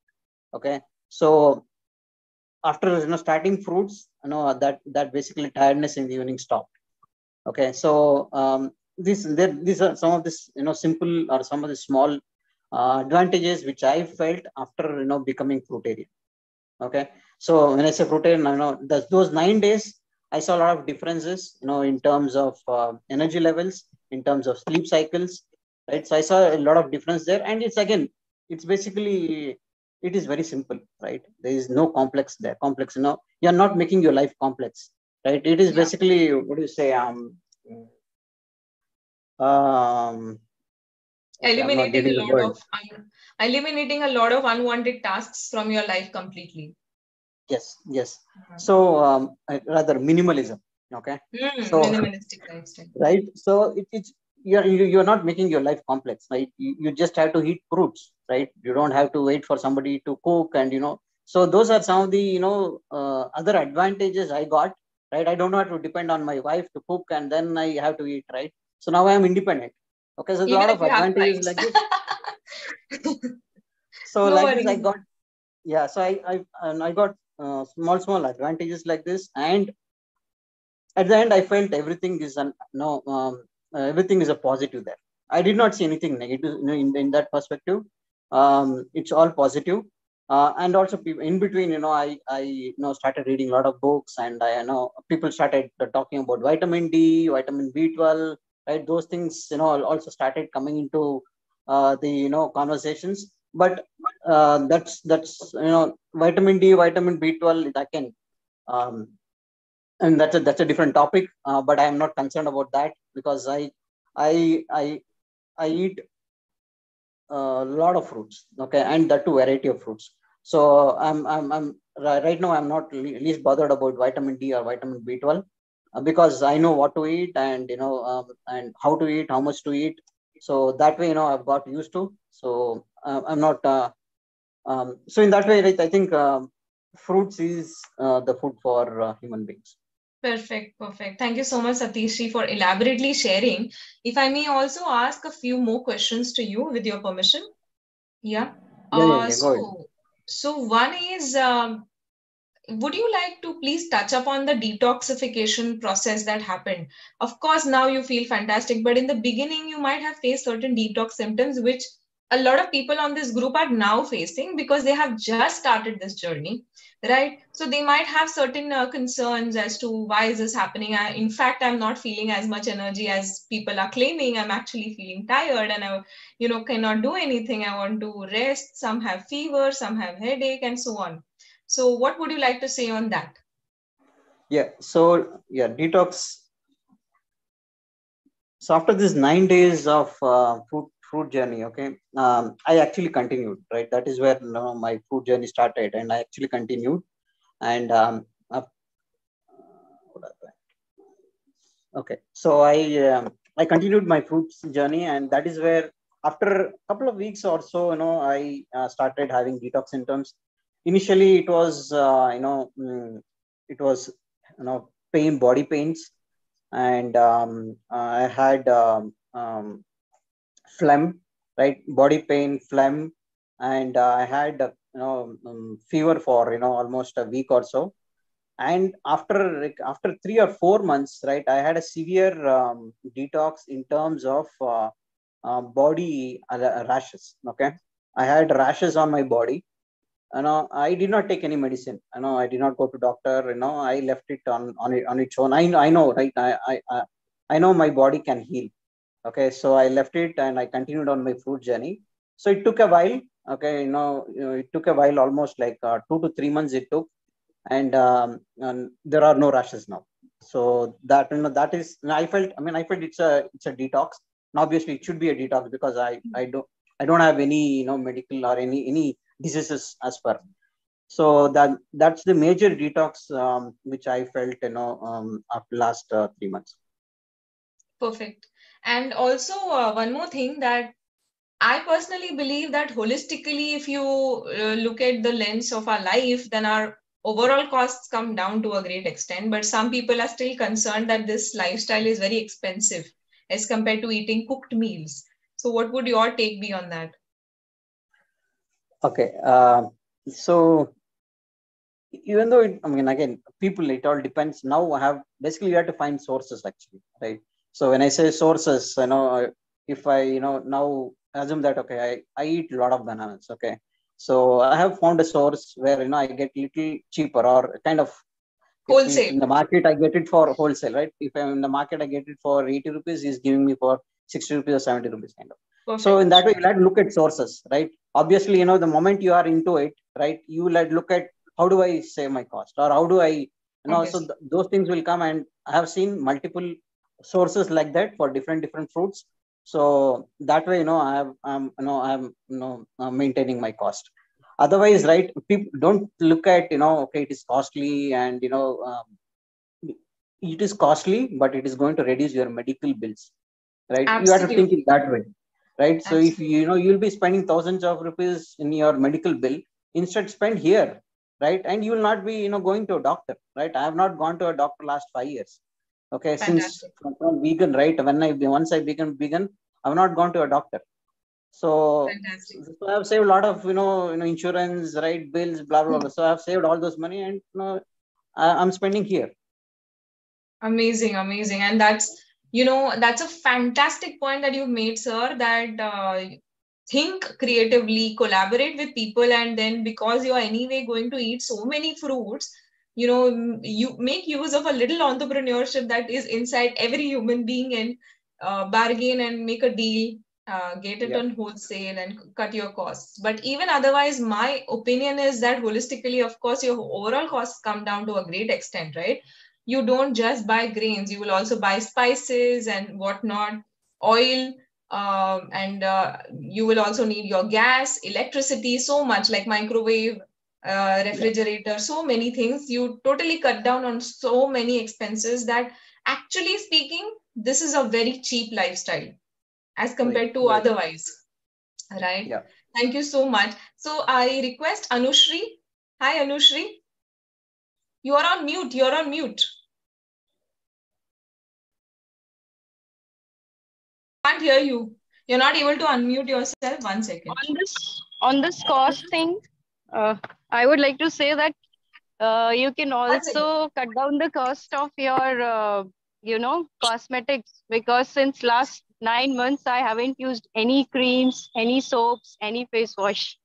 Okay, so after starting fruits, that basically tiredness in the evening stopped. Okay, so these are some of this simple or some of the small advantages which I felt after becoming fruitarian. Okay, so when I say fruitarian, those 9 days I saw a lot of differences, in terms of energy levels, in terms of sleep cycles, right? So I saw a lot of difference there, and it's basically, it is very simple, right? There is no complex there. You're not making your life complex, right? It is basically, what do you say? Eliminating eliminating a lot of unwanted tasks from your life completely. Yes. So rather minimalism. Okay. So minimalistic lifestyle. Right. So it's you're not making your life complex, right? You just have to eat fruits, right? You don't have to wait for somebody to cook, and so those are some of the other advantages I got, right? I don't have to depend on my wife to cook, and then I have to eat, right? So now I am independent. Okay, so a lot of advantages like this. So no like worries. this I got, so I got small advantages like this, and at the end I felt everything is everything is a positive there. I did not see anything negative in that perspective. It's all positive. And also in between, I started reading a lot of books, and I know people started talking about vitamin D, vitamin B12, right? Those things, also started coming into the conversations. But that's vitamin D, vitamin B12, that can and that's a different topic. But I am not concerned about that, because I eat a lot of fruits, okay, and that too variety of fruits. So I'm right now I'm not least bothered about vitamin D or vitamin B12, because I know what to eat, and and how to eat, how much to eat. So that way, I've got used to. So I'm not. So in that way, right, I think fruits is the food for human beings. Perfect. Thank you so much, Satishji, for elaborately sharing. If I may also ask a few more questions to you, with your permission. Yeah. Go ahead. So one is, would you like to please touch upon the detoxification process that happened? Of course, now you feel fantastic, but in the beginning, you might have faced certain detox symptoms, which a lot of people on this group are now facing, because they have just started this journey, right? So they might have certain concerns as to why is this happening. In fact, I'm not feeling as much energy as people are claiming. I'm actually feeling tired, and I, cannot do anything. I want to rest. Some have fever, some have headache, and so on. So what would you like to say on that? Yeah. So yeah, detox. So after this 9 days of fruit journey, okay, I actually continued, right? That is where my fruit journey started, and I actually continued. And okay, so I continued my fruits journey, and that is where after a couple of weeks or so, I started having detox symptoms. Initially, it was it was body pains, and I had phlegm, right? Body pain, phlegm, and I had fever for almost a week or so. And after 3 or 4 months, right, I had a severe detox in terms of body rashes. Okay, I had rashes on my body. I did not take any medicine. I did not go to doctor. I left it on its own. I know, right? I know my body can heal. Okay, so I left it and I continued on my fruit journey. So it took a while. Okay, it took a while, almost like 2 to 3 months it took, and there are no rashes now. So that that is, I felt it's a detox. And obviously, it should be a detox because I don't have any medical or any diseases as per. So that's the major detox which I felt after last 3 months. Perfect. And also one more thing, that I personally believe that holistically, if you look at the lens of our life, then our overall costs come down to a great extent. But some people are still concerned that this lifestyle is very expensive as compared to eating cooked meals. So what would your take be on that? Okay. So even though again, people, it all depends. Now basically you have to find sources actually, right? So when I say sources, if I now assume that, okay, I eat a lot of bananas. Okay, so I have found a source where I get little cheaper, or kind of, if Wholesale. in the market I get it for wholesale, right? If I'm in the market I get it for 80 rupees, he's giving me for 60 rupees or 70 rupees kind of. Perfect. So in that way, you have to look at sources, right? Obviously, the moment you are into it, right, you will look at how do I save my cost, or how do I, so those things will come. And I have seen multiple sources like that for different fruits. So that way, I'm maintaining my cost. Otherwise, right, people don't look at, okay, it is costly, and it is costly, but it is going to reduce your medical bills, right? Absolutely. You have to think it that way, right? So Absolutely. if you'll be spending thousands of rupees in your medical bill, instead spend here, right? And you will not be going to a doctor, right? I have not gone to a doctor last 5 years. Okay, since Fantastic. from vegan, right? Once I became vegan, I've not gone to a doctor. So, Fantastic. so I've saved a lot of insurance, right? Bills, blah blah blah. So I've saved all those money, and I'm spending here. Amazing, amazing. And that's a fantastic point that you've made, sir, that think creatively, collaborate with people, and then because you're anyway going to eat so many fruits, you make use of a little entrepreneurship that is inside every human being, and bargain and make a deal, get it on wholesale and cut your costs. But even otherwise, my opinion is that holistically, of course, your overall costs come down to a great extent, right? You don't just buy grains, you will also buy spices and whatnot, oil, and you will also need your gas, electricity, so much, like microwave, refrigerator, so many things. You totally cut down on so many expenses that, actually speaking, this is a very cheap lifestyle as compared to otherwise, right? Yeah. Thank you so much. So I request Anushri. Hi, Anushri. You are on mute. You're on mute. Can't hear you. You're not able to unmute yourself. 1 second. On this cost thing, I would like to say that you can also cut down the cost of your cosmetics, because since last 9 months, I haven't used any creams, any soaps, any face wash.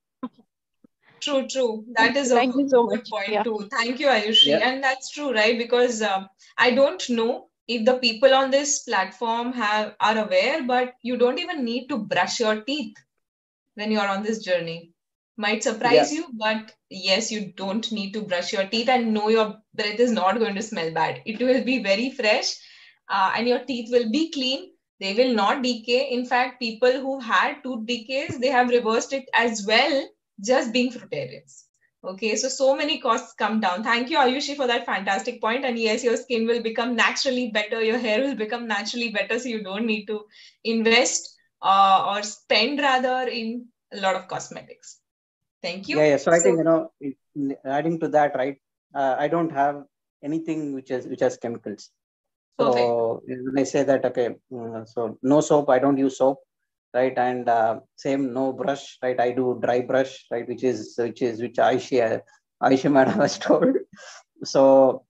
True, true. That is a Thank you so good much. point Yeah. too. Thank you, Ayushi. Yeah. And that's true, right? Because I don't know if the people on this platform are aware, but you don't even need to brush your teeth when you're on this journey. Might Yeah. surprise you, but yes, you don't need to brush your teeth, and no, your breath is not going to smell bad. It will be very fresh, and your teeth will be clean. They will not decay. In fact, people who had tooth decays, they have reversed it as well, just being fruitarians. Okay, so many costs come down. Thank you, Ayushi, for that fantastic point. And yes, your skin will become naturally better, your hair will become naturally better, so you don't need to invest or spend rather in a lot of cosmetics. Thank you. Yeah. So I think, adding to that, right? I don't have anything which has chemicals. Perfect. So when I say that, okay, so no soap, I don't use soap, right? And same, no brush, right? I do dry brush, right? Which Aisha madam has told. So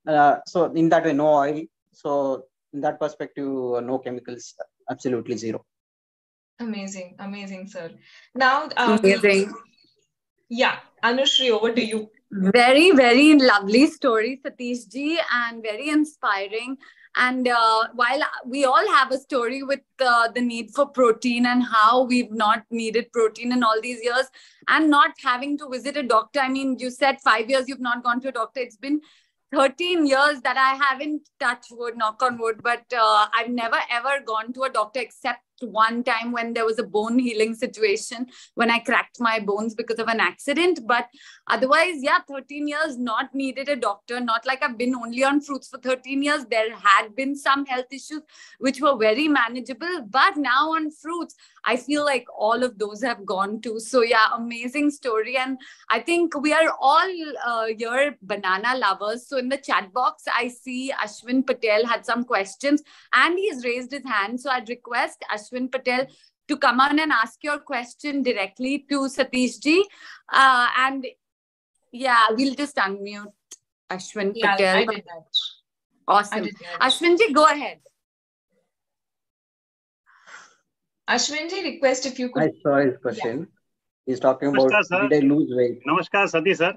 in that way, no oil. So in that perspective, no chemicals, absolutely zero. Amazing, amazing, sir. Now, Amazing. yeah, Anushri, over to you. Very, very lovely story, Satish ji, and very inspiring. And while we all have a story with the need for protein and how we've not needed protein in all these years and not having to visit a doctor. I mean, you said 5 years you've not gone to a doctor. It's been 13 years that I haven't touched wood, knock on wood, but I've never ever gone to a doctor except one time when there was a bone healing situation when I cracked my bones because of an accident. But otherwise, yeah, 13 years, not needed a doctor. Not like I've been only on fruits for 13 years. There had been some health issues which were very manageable. But now on fruits, I feel like all of those have gone too. So yeah, amazing story. And I think we are all here banana lovers. So in the chat box, I see Ashwin Patel had some questions and he's raised his hand. So I'd request Ashwin Patel to come on and ask your question directly to Satish ji. And yeah, we'll just unmute Ashwin Patel. I did that. Awesome. Ashwin ji, go ahead. Ashwin ji, request if you could. I saw his question. He's talking about, Namaskar, did I lose weight? Namaskar, Sati sir.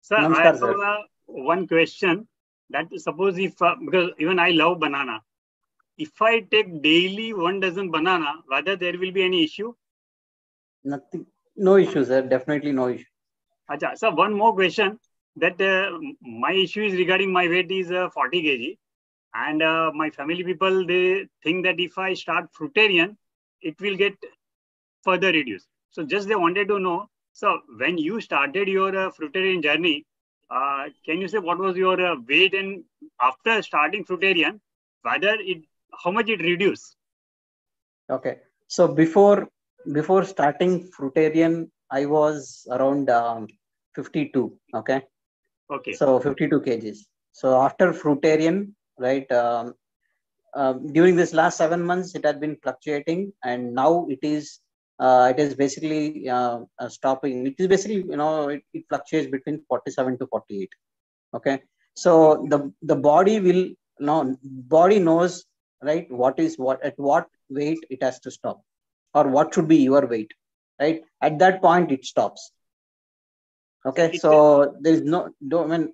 Sir, Namaskar, I have one question. That suppose if, because even I love banana. If I take daily 1 dozen banana, whether there will be any issue? Nothing. No issue, sir. Definitely no issue. Achha, sir, one more question. That my issue is regarding my weight is 40 kg. And my family people, they think that if I start fruitarian, it will get further reduced. So just they wanted to know, so when you started your fruitarian journey, can you say what was your weight, and after starting fruitarian, whether how much it reduced? Okay. So before starting fruitarian, I was around 52. Okay. Okay. So 52 kgs. So after fruitarian, right, during this last 7 months, it had been fluctuating, and now it is basically stopping. It is basically, it fluctuates between 47 to 48. Okay. So the body will, body knows, right, at what weight it has to stop, or what should be your weight, right? At that point, it stops. Okay, so there is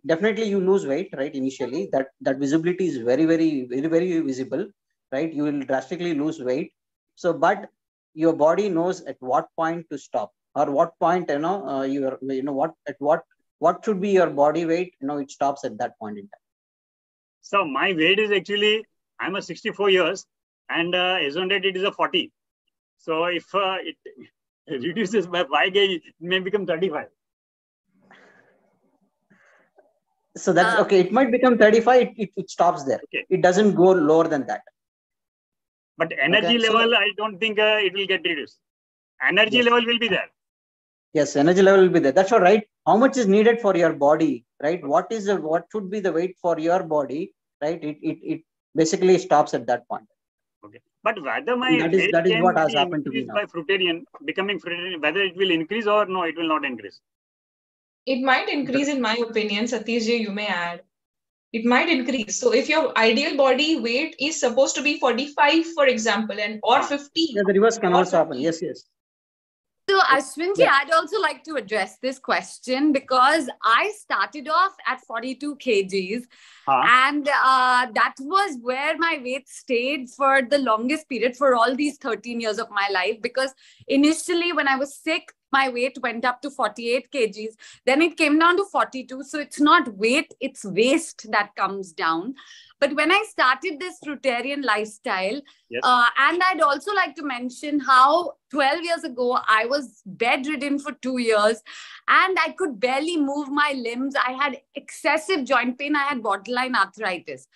definitely you lose weight, right? Initially, that visibility is very, very, very, very visible, right? You will drastically lose weight. So, but your body knows at what point to stop, or what point, what should be your body weight, it stops at that point in time. So my weight is actually, I'm a 64 years, and as on date it is a 40. So if it reduces by 5 kg, it may become 35. So that's okay. It might become 35. It stops there. Okay. It doesn't go lower than that. But energy level, I don't think it will get reduced. Energy level will be there. Yes, energy level will be there. That's all right. How much is needed for your body, right? What should be the weight for your body, right? It basically stops at that point. Okay. But whether my weight that is can what has be happened to me increased now. by fruitarian, becoming fruitarian, whether it will increase or no, it will not increase. It might increase, in my opinion. Satish ji, you may add. It might increase. So if your ideal body weight is supposed to be 45, for example, and or 50. Yeah, the reverse can also happen. Yes, yes. So Ashwinji, Yeah. I'd also like to address this question because I started off at 42 kgs and that was where my weight stayed for the longest period for all these 13 years of my life, because initially when I was sick, my weight went up to 48 kgs. Then it came down to 42. So it's not weight, it's waste that comes down. But when I started this fruitarian lifestyle, Yes. And I'd also like to mention how 12 years ago, I was bedridden for 2 years and I could barely move my limbs. I had excessive joint pain. I had borderline arthritis.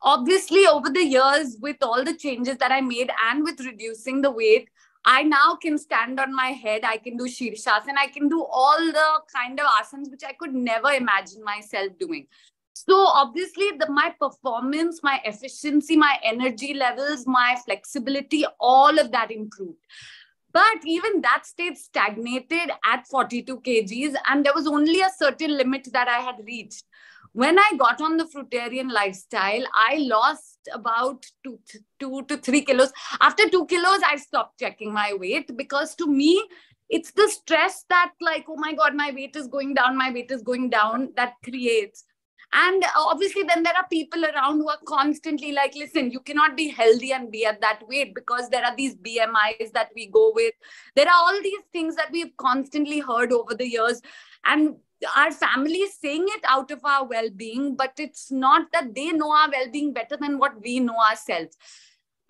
Obviously, over the years, with all the changes that I made and with reducing the weight, I now can stand on my head. I can do Shirshasana. I can do all the kind of asanas which I could never imagine myself doing. So obviously my performance, my efficiency, my energy levels, my flexibility, all of that improved. But even that stayed stagnated at 42 kgs. And there was only a certain limit that I had reached. When I got on the fruitarian lifestyle, I lost about 2 to 3 kilos. After 2 kilos, I stopped checking my weight, because to me, it's the stress that like, oh my God, my weight is going down, that creates. And obviously then there are people around who are constantly like, listen, you cannot be healthy and be at that weight, because there are these BMIs that we go with. There are all these things that we've constantly heard over the years. And our family is saying it out of our well-being, but it's not that they know our well-being better than what we know ourselves.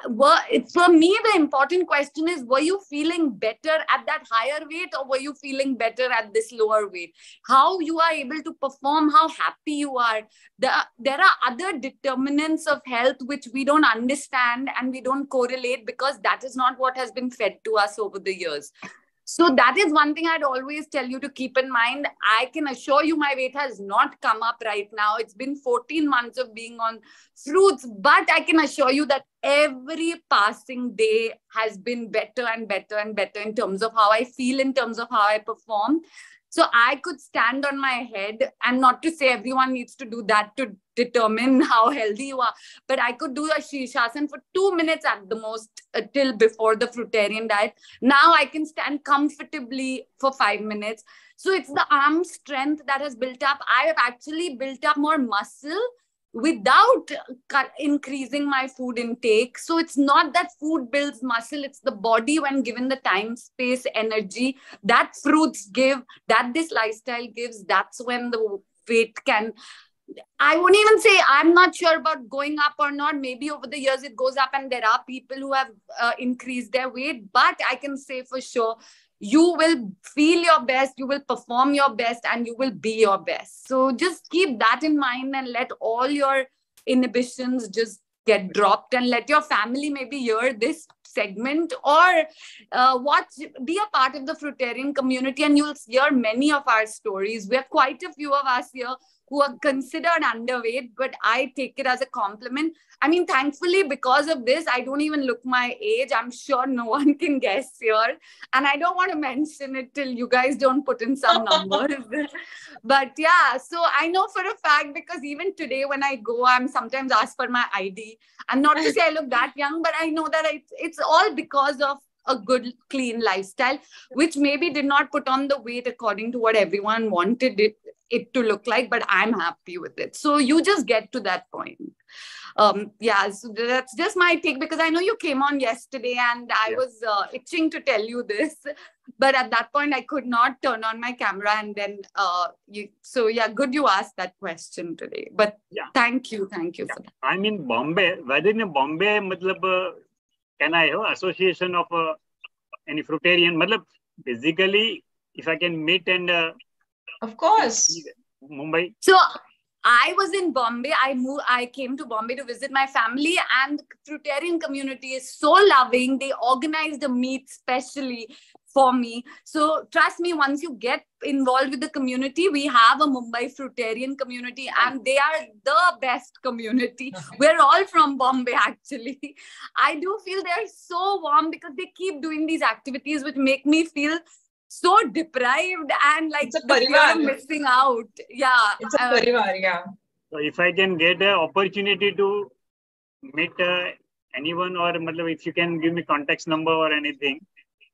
For me, the important question is, were you feeling better at that higher weight, or were you feeling better at this lower weight? How you are able to perform, how happy you are. There are other determinants of health which we don't understand and we don't correlate, because that is not what has been fed to us over the years. So that is one thing I'd always tell you to keep in mind. I can assure you my weight has not come up right now. It's been 14 months of being on fruits, but I can assure you that every passing day has been better and better and better in terms of how I feel, in terms of how I perform. So I could stand on my head, and not to say everyone needs to do that to determine how healthy you are, but I could do a Shirshasana for 2 minutes at the most till before the fruitarian diet. Now I can stand comfortably for 5 minutes. So it's the arm strength that has built up. I have actually built up more muscle without increasing my food intake. So it's not that food builds muscle, it's the body when given the time, space, energy that fruits give, that this lifestyle gives. That's when the weight can, I won't even say, I'm not sure about going up or not. Maybe over the years it goes up and there are people who have increased their weight, but I can say for sure, you will feel your best, you will perform your best, and you will be your best. So just keep that in mind and let all your inhibitions just get dropped, and let your family maybe hear this segment or be a part of the fruitarian community, and you'll hear many of our stories. We are quite a few of us here who are considered underweight, but I take it as a compliment. I mean, thankfully, because of this, I don't even look my age. I'm sure no one can guess here. And I don't want to mention it till you guys don't put in some numbers. But yeah, so I know for a fact, because even today when I go, I'm sometimes asked for my ID. And not to say I look that young, but I know that it's all because of a good, clean lifestyle, which maybe did not put on the weight according to what everyone wanted it to look like, but I'm happy with it. So you just get to that point. Yeah, so that's just my take, because I know you came on yesterday and I was itching to tell you this, but at that point I could not turn on my camera, and then so yeah, good you asked that question today. But thank you for that. I'm in Bombay. Whether in Bombay, can I have association of any fruitarian? Basically, if I can meet and of course, Mumbai. So I was in Bombay. I came to Bombay to visit my family, and the fruitarian community is so loving. They organized a meet specially for me. So trust me, once you get involved with the community, we have a Mumbai fruitarian community, and they are the best community. We're all from Bombay, actually. I do feel they're so warm because they keep doing these activities which make me feel so deprived and like I'm missing out. Yeah. It's a parivar, yeah. So if I can get an opportunity to meet anyone, or if you can give me contact number or anything.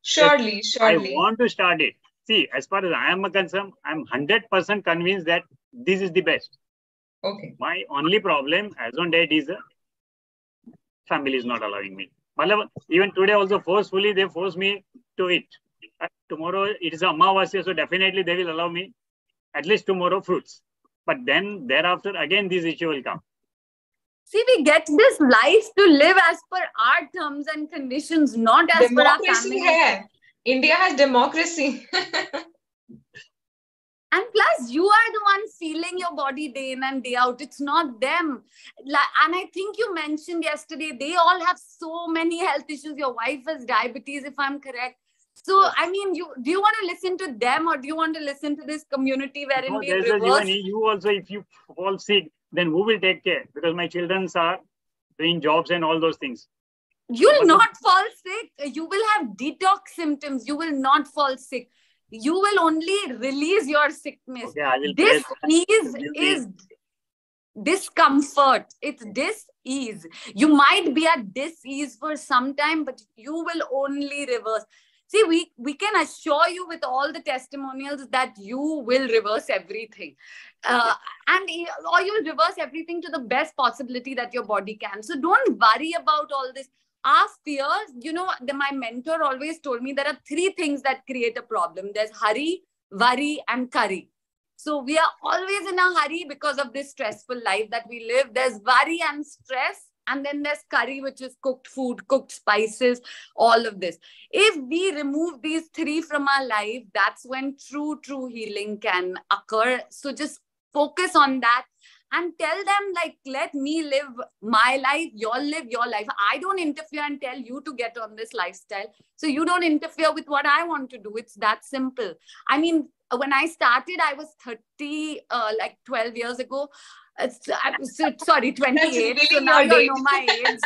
Surely, I surely. want to start it. See, as far as I am concerned, I'm 100% convinced that this is the best. Okay. My only problem as on date is family is not allowing me. Even today also forcefully they force me to eat. Tomorrow it is Amavasya, so definitely they will allow me at least tomorrow fruits. But then thereafter again this issue will come. See, we get this life to live as per our terms and conditions, not as per our family. Hai. India has democracy. And plus, you are the one feeling your body day in and day out. It's not them. And I think you mentioned yesterday, they all have so many health issues. Your wife has diabetes, if I'm correct. So, I mean, do you want to listen to them, or do you want to listen to this community wherein we reverse? You also, if you fall sick, then who will take care? Because my children are doing jobs and all those things. You'll not fall sick. You will have detox symptoms. You will not fall sick. You will only release your sickness. Okay, this is discomfort. It's dis-ease. You might be at dis-ease for some time, but you will only reverse. See, we can assure you with all the testimonials that you will reverse everything. Or you'll reverse everything to the best possibility that your body can. So don't worry about all this. Our fears, my mentor always told me there are 3 things that create a problem. There's hurry, worry, and curry. So we are always in a hurry because of this stressful life that we live. There's worry and stress. And then there's curry, which is cooked food, cooked spices, all of this. If we remove these 3 from our life, that's when true healing can occur. So just focus on that. And tell them, let me live my life, you'll live your life. I don't interfere and tell you to get on this lifestyle. So you don't interfere with what I want to do. It's that simple. I mean, when I started, I was 30, 12 years ago. Sorry, 28. So now you know my age.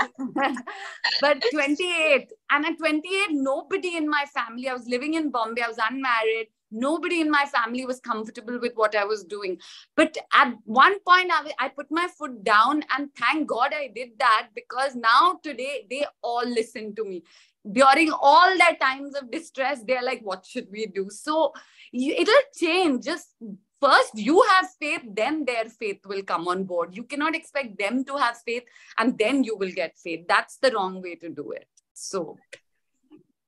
But 28. And at 28, nobody in my family, I was living in Bombay, I was unmarried. Nobody in my family was comfortable with what I was doing. But at one point, I put my foot down, and thank God I did that, because now today, they all listen to me. During all their times of distress, they're like, what should we do? So it'll change. Just first you have faith, then their faith will come on board. You cannot expect them to have faith and then you will get faith. That's the wrong way to do it. So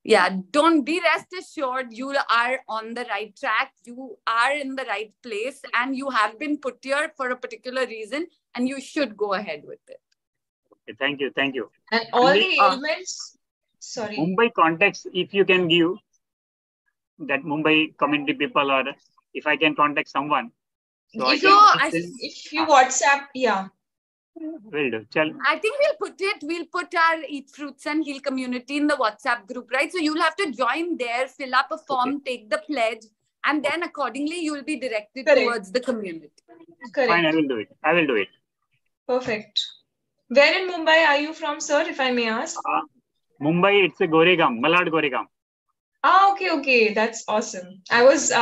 yeah, don't be rest assured, you are on the right track. You are in the right place, and you have been put here for a particular reason, and you should go ahead with it. Okay, thank you. Thank you. And all the ailments, sorry. Mumbai context, if you can give that Mumbai community people, or if I can contact someone. So if you WhatsApp, yeah. Will do. I think we'll put our Eat Fruits and Heal community in the WhatsApp group, right? So you'll have to join there, fill up a form, take the pledge, and then accordingly you will be directed towards the community. Correct. Fine, I will do it. Perfect. Where in Mumbai are you from, sir, if I may ask? Mumbai, it's a Goregaon, Malad Goregaon. Okay. That's awesome. I was,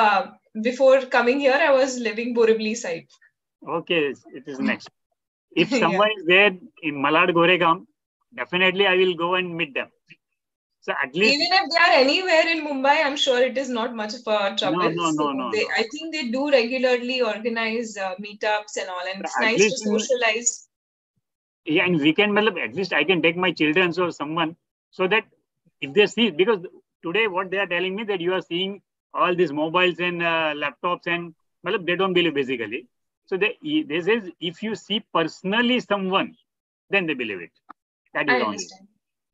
before coming here, I was living Borivali side. Okay, it is next. If someone is there in Malad Goregaon, definitely I will go and meet them. So at least, even if they are anywhere in Mumbai, I'm sure it is not much of a trouble. No. I think they do regularly organize meetups and all, and it's nice to socialize. Yeah, and weekend, at least I can take my children or someone, so that if they see, because today what they are telling me that you are seeing all these mobiles and laptops, and they don't believe basically. So they says if you see personally someone, then they believe it. That is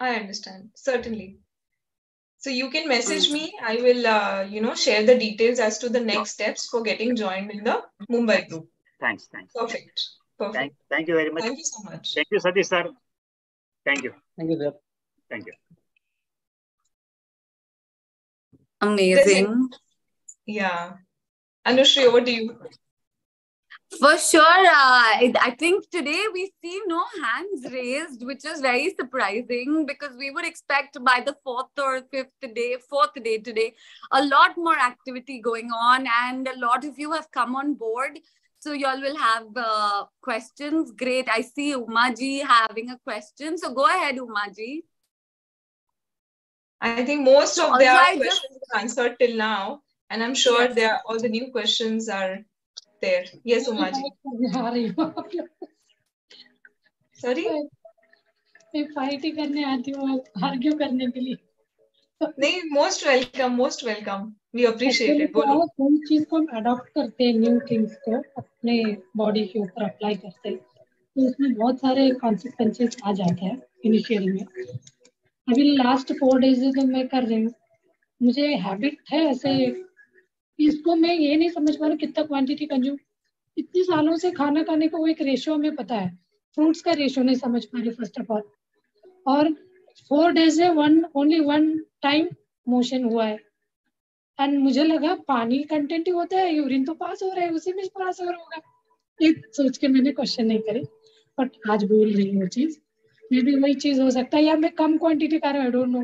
I understand. Certainly. So you can message me. I will, share the details as to the next steps for getting joined in the Mumbai group. Thanks. Perfect. Thank you very much. Thank you so much. Thank you, Satish sir. Thank you. Thank you, sir. Thank you. Amazing. Yeah. Anushri, over to you. For sure. I think today we see no hands raised, which is very surprising, because we would expect by the fourth day today, a lot more activity going on, and a lot of you have come on board. So y'all will have questions. Great. I see Umaji having a question. So go ahead, Umaji. I think most of Also, their I questions are answered till now. And I'm sure Yes. all the new questions are there. Yes, Umaji. Sorry? मैं fight ही करने आती हूँ argue करने के लिए नहीं, most welcome, most welcome. We appreciate it. बोलो कोई चीज को हम अडॉप्ट करते हैं न्यू थिंग्स को अपने बॉडी के ऊपर अप्लाई करते हैं तो उसमें बहुत सारे कॉन्सिक्वेंसेस आ जाते हैं इनिशियली में अभी लास्ट 4 days से तो मैं कर रही हूँ मुझे हैबिट है ऐसे इसको मैं ये नहीं समझ पा रही कितना क्वांटिटी कंज्यूम इतने सालों से खाना खाने को एक रेशियो में पता है फ्रूट्स का रेशियो नहीं समझ पा रही फर्स्ट ऑफ ऑल और 4 days से ओनली वन टाइम मोशन हुआ है एंड मुझे लगा पानी कंटेंट ही होता है यूरिन तो पास हो रहा है उसी में पास हो रहा होगा ये सोच के मैंने क्वेश्चन नहीं करे बट आज बोल रही हूँ चीज मे भी वही चीज हो सकता है या मैं कम क्वांटिटी कर रहा हूँ आई डोंट नो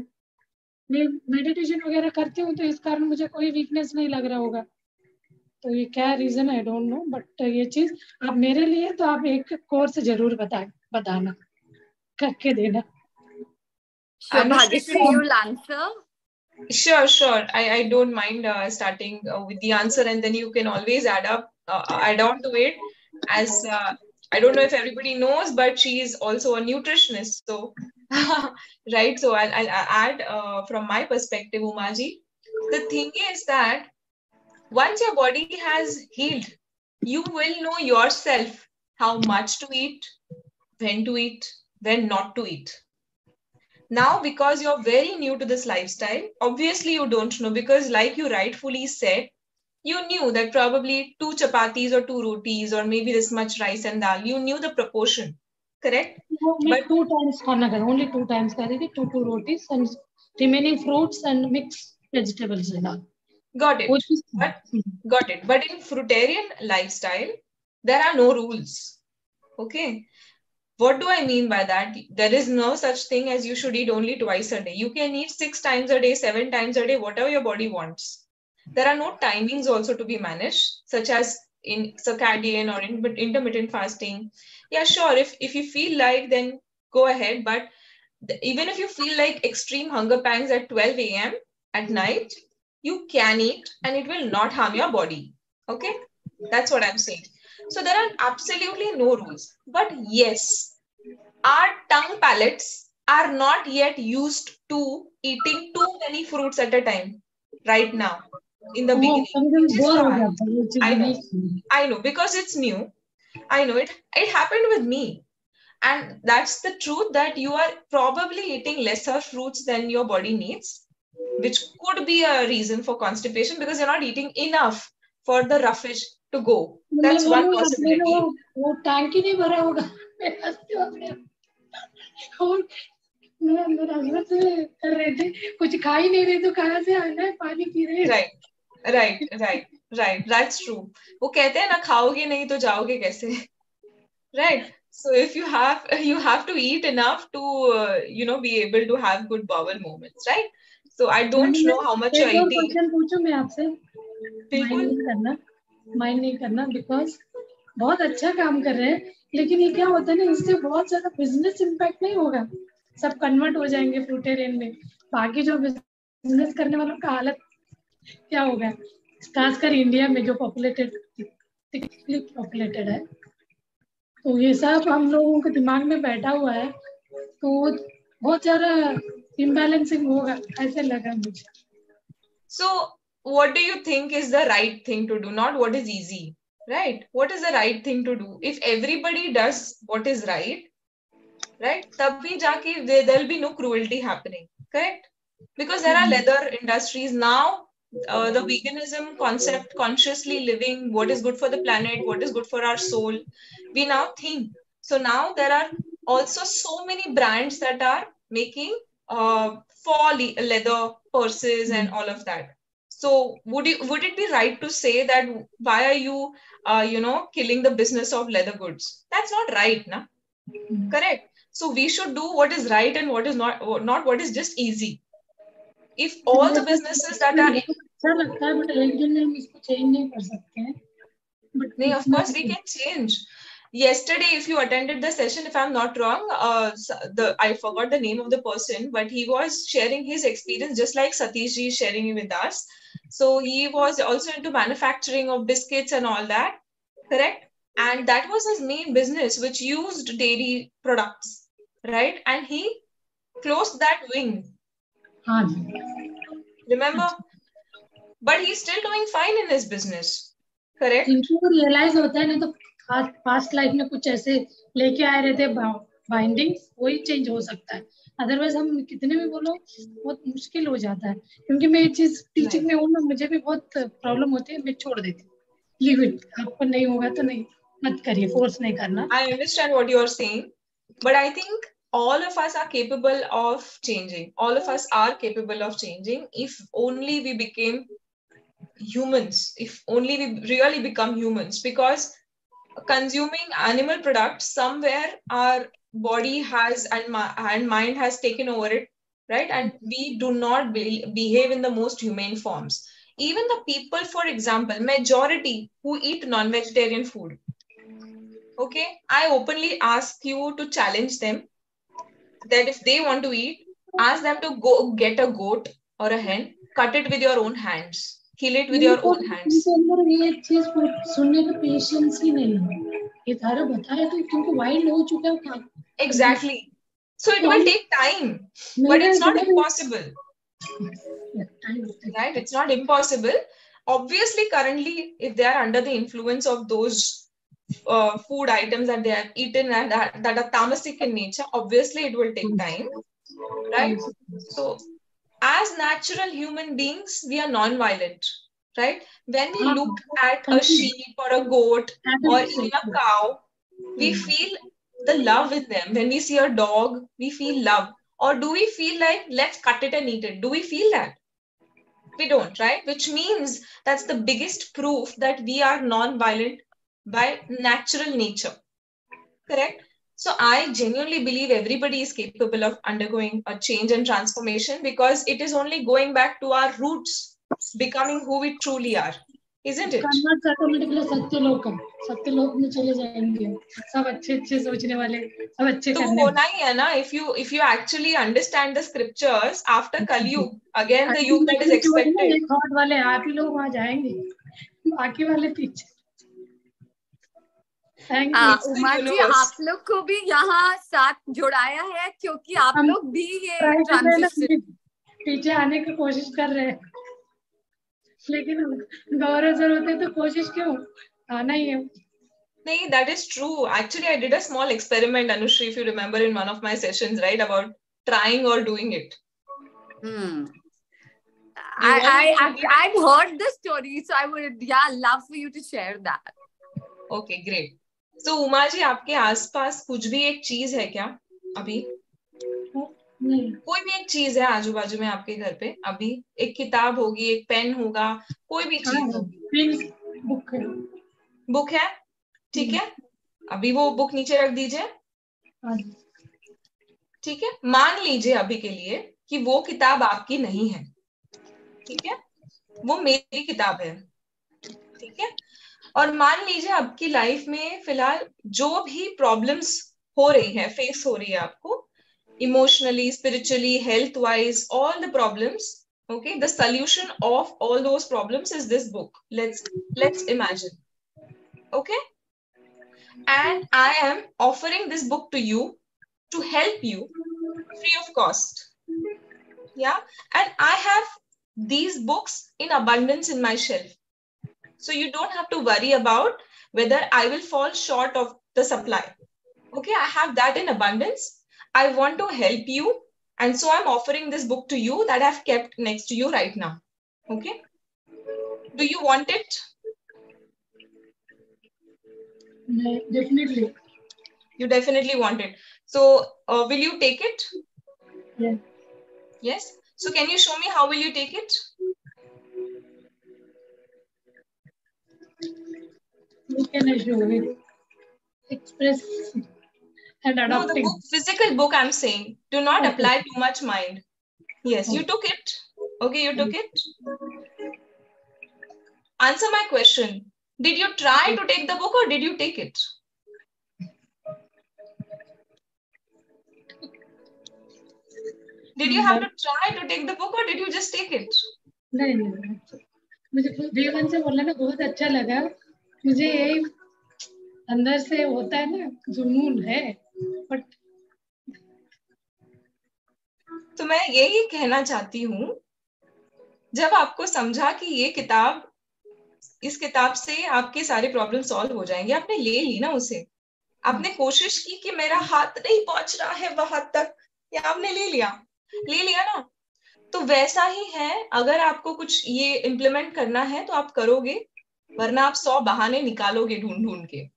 मैं मेडिटेशन वगैरह करती हूँ तो इस कारण मुझे कोई वीकनेस नहीं लग रहा होगा तो ये क्या reason I don't know but ये चीज आप मेरे लिए तो आप एक कोर्स जरूर बताना करके देना Sure, Bhagishri, you'll answer. Sure. I don't mind starting with the answer, and then you can always add on to it. As I don't know if everybody knows, but she is also a nutritionist. So, right. So I'll add from my perspective, Umaji. The thing is that once your body has healed, you will know yourself how much to eat, when not to eat. Now, because you're very new to this lifestyle, obviously you don't know because like you rightfully said, you knew that probably 2 chapatis or 2 rotis or maybe this much rice and dal, you knew the proportion, correct? But 2 times only 2 times 2 rotis and remaining fruits and mixed vegetables and all. Got it. But in fruitarian lifestyle, there are no rules. Okay. What do I mean by that? There is no such thing as you should eat only twice a day. You can eat 6 times a day, 7 times a day, whatever your body wants. There are no timings also to be managed, such as in circadian or intermittent fasting. Yeah, sure. If you feel like, then go ahead. But even if you feel like extreme hunger pangs at 12 a.m. at night, you can eat and it will not harm your body. Okay? That's what I'm saying. So there are absolutely no rules. But yes, our tongue palates are not yet used to eating too many fruits at a time right now in the beginning. I know because it's new. I know it happened with me. And that's the truth that you are probably eating lesser fruits than your body needs, which could be a reason for constipation because you're not eating enough for the roughage to go. That's one possibility. Right. That's true. वो कहते हैं ना खाओगे नहीं तो जाओगे कैसे? Right. So if you have to eat enough to be able to have good bowel movements, right? So I don't know how much you're eating. Question पूछूं मैं आपसे? माइंड नहीं करना बिकॉज बहुत अच्छा काम कर रहे हैं लेकिन ये क्या होता है ना इससे बहुत ज्यादा बिजनेस इम्पैक्ट नहीं होगा सब कन्वर्ट हो जाएंगे फ्रूटेरियन में बाकी जो बिजनेस करने वालों का हालत क्या होगा खासकर इंडिया में जो पॉपुलेटेड है तो ये सब हम लोगों के दिमाग में बैठा हुआ है तो बहुत ज्यादा इम्बैलेंसिंग होगा ऐसे लगा मुझे. So what do you think is the right thing to do, not what is easy, right? What is the right thing to do? If everybody does what is right, tabhi jaake there will be no cruelty happening, correct? Because there are leather industries now, the veganism concept, consciously living, what is good for the planet, what is good for our soul, we now think. So now there are also so many brands that are making for leather purses and all of that. So would it be right to say that why are you killing the business of leather goods? That's not right, na? Correct. So we should do what is right and what is not what is just easy. If all the businesses that are अच्छा लगता है but एक दिन हम इसको change नहीं कर सकते हैं But No, of course we can change. Yesterday, if you attended the session, if I'm not wrong, I forgot the name of the person, but he was sharing his experience just like Satish ji is sharing with us. So he was also into manufacturing of biscuits and all that, correct? And that was his main business, which used dairy products, right? And he closed that wing. Remember? But he's still doing fine in his business, correct? इनको realise होता है ना, तो past life में कुछ ऐसे लेके आए रहते बाइंडिंग्स, वही चेंज हो सकता है. अदरवाइज हम कितने भी बोलो बहुत मुश्किल हो जाता है. क्योंकि मैं ये चीज टीचिंग में हूँ ना, मुझे भी बहुत प्रॉब्लम होती है, मैं छोड़ देती हूँ. लीव इट, आपको नहीं होगा तो नहीं, मत करिए, फोर्स नहीं करना. I understand what you are saying, but I think all of us are capable of changing. All of us are capable of changing if only we became humans, if only we really become humans. Because consuming animal products, somewhere our body has and mind has taken over it, right? And we do not behave in the most humane forms. Even the people, for example, majority who eat non-vegetarian food, okay, I openly ask you to challenge them that if they want to eat, ask them to go get a goat or a hen, cut it with your own hands, kill it with your own hands. ये चीज सुनने का patience ही नहीं है. ये तारा बताया तो क्योंकि वाइल्ड हो चुका है. Exactly. So it will take time, but it's not impossible. Right? It's not impossible. Obviously, currently, if they are under the influence of those food items that they have eaten and that are tamasic in nature, obviously it will take time, right? So as natural human beings, we are non-violent, right? When we look at a sheep or a goat or even a cow, we feel the love in them. When we see a dog, we feel love. Or do we feel like, let's cut it and eat it? Do we feel that? We don't, right? Which means that's the biggest proof that we are non-violent by natural nature, correct? So I genuinely believe everybody is capable of undergoing a change and transformation, because it is only going back to our roots, becoming who we truly are, isn't it? Automatically Satyalok में चले जाएंगे, सब अच्छे सोचने वाले, सब अच्छे तो करने. होना ही है ना. If you actually understand the scriptures after Kali-yug, again the yug that is expected. Thought वाले आप ही लोग वहां जाएंगे, बाकी वाले पीछे. उमा जी, आप लोग को भी यहाँ साथ जुड़ाया है, क्योंकि आप लोग भी ये ट्रांजिशन पीछे आने की कोशिश कर रहे हैं, लेकिन गौरव सर होते तो कोशिश क्यों, आना ही है. No, that is true. Actually, I did a small experiment, Anushri, if you remember, in one of my sessions, right, about trying or doing it. I've heard the story, so I would love for you to share that. Okay, great. So Uma ji, आपके आसपास कुछ भी एक चीज है क्या अभी? कोई भी एक चीज है आजू बाजू में आपके घर पे अभी? एक किताब होगी, एक पेन होगा, कोई भी चीज होगी. बुक है, ठीक है. अभी वो बुक नीचे रख दीजिए, ठीक है. मान लीजिए अभी के लिए कि वो किताब आपकी नहीं है, ठीक है, वो मेरी किताब है, ठीक है. और मान लीजिए आपकी लाइफ में फिलहाल जो भी प्रॉब्लम्स हो रही है, फेस हो रही है आपको, emotionally, spiritually, health wise, all the problems, okay, the solution of all those problems is this book. Let's imagine, okay, and I am offering this book to you to help you free of cost. Yeah, and I have these books in abundance in my shelf, so you don't have to worry about whether I will fall short of the supply. Okay, I have that in abundance. I want to help you, and so I'm offering this book to you that I've kept next to you right now. Okay, do you want it? Definitely. You definitely want it. So will you take it? Yeah. Yes. So can you show me how will you take it? How can I show it? Express and adopting. No, the book, physical book I'm saying. Do not apply too much mind. Yes, you took it. Okay, you took it. Answer my question. Did you try to take the book or did you take it? Did you have to try to take the book or did you just take it? नहीं, मुझे day one से बोलना ना बहुत अच्छा लगा. मुझे यही अंदर से होता है ना, जुनून है, but तो मैं यही कहना चाहती हूँ, जब आपको समझा कि ये किताब, इस किताब से आपके सारे प्रॉब्लम सॉल्व हो जाएंगे, आपने ले ली ना उसे, आपने कोशिश की कि मेरा हाथ नहीं पहुंच रहा है वहां तक, या आपने ले लिया ना. तो वैसा ही है, अगर आपको कुछ ये इम्प्लीमेंट करना है तो आप करोगे, वरना आप 100 बहाने निकालोगे ढूंढ के.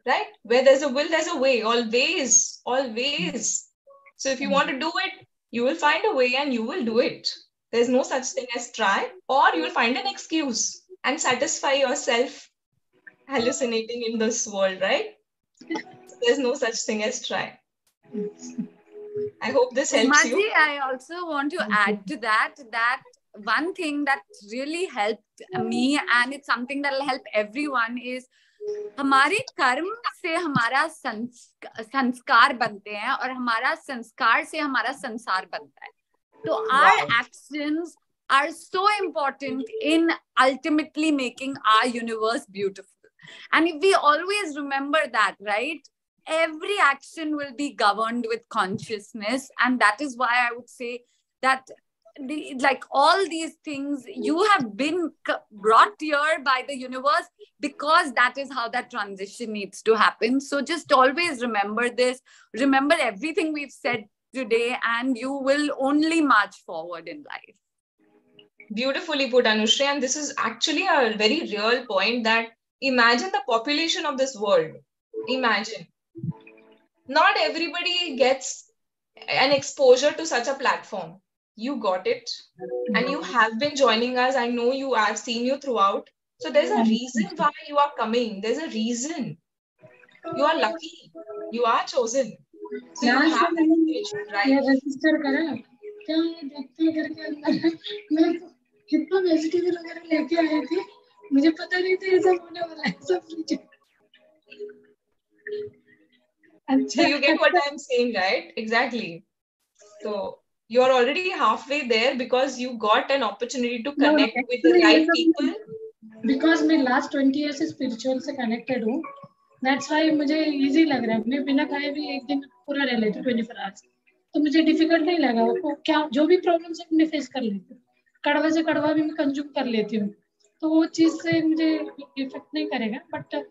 Right? Where there's a will, there's a way. Always. So if you want to do it, you will find a way and you will do it. There's no such thing as try, or you will find an excuse and satisfy yourself hallucinating in this world, right? So there's no such thing as try. I hope this helps you. Maji, I also want to add to that one thing that really helped me, and it's something that will help everyone, is हमारे कर्म से हमारा संस्कार बनते हैं और हमारा संस्कार से हमारा संसार बनता है. So our actions are so important in ultimately making our universe beautiful. And if we always remember that, right, every action will be governed with consciousness. And that is why I would say that like all these things, you have been brought here by the universe because that is how that transition needs to happen. So just always remember this, remember everything we've said today, and you will only march forward in life. Beautifully put, Anushri. And this is actually a very real point, that imagine the population of this world. Imagine. Not everybody gets an exposure to such a platform. You got it, and you have been joining us. I know you, I've seen you throughout. So there's a reason why you are coming. There's a reason. You are lucky. You are chosen. So you have that spiritual right. register करा, क्या देखते करके अंदर मैं कितना vegetable वगैरह लेके आई थी, मुझे पता नहीं था ये सब होने वाला है सब. So you get what I'm saying, right? Exactly. So you're already halfway there because you got an opportunity to connect with the right people. Because मैं last 20 years से spiritual से connected हूँ, that's why मुझे easy लग रहा है. मैं बिना खाए भी एक दिन पूरा रह लेती 24 hours. तो मुझे difficult नहीं लगा. वो क्या जो भी problems है मैं face कर लेती हूँ. कड़वा से कड़वा भी मैं consume कर लेती हूँ. तो वो चीज से मुझे effect नहीं करेगा. But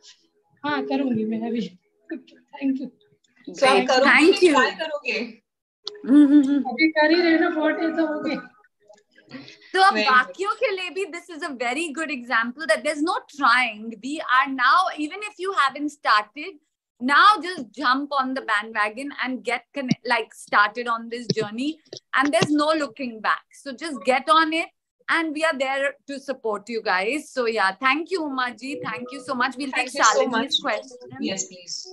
हाँ करूँगी मैं अभी. Thank you. So आप करोगे कि try करोगे? अभी कर ही रहे ना 4 days हो गए. So बाकियों के लिए भी this is a very good example that there's no trying. We are now, even if you haven't started, now just jump on the bandwagon and get started on this journey, and there's no looking back. So just get on it, and we are there to support you guys. So yeah, thank you, Umaji. Thank you so much. We'll take Shalini's question. Yes, please.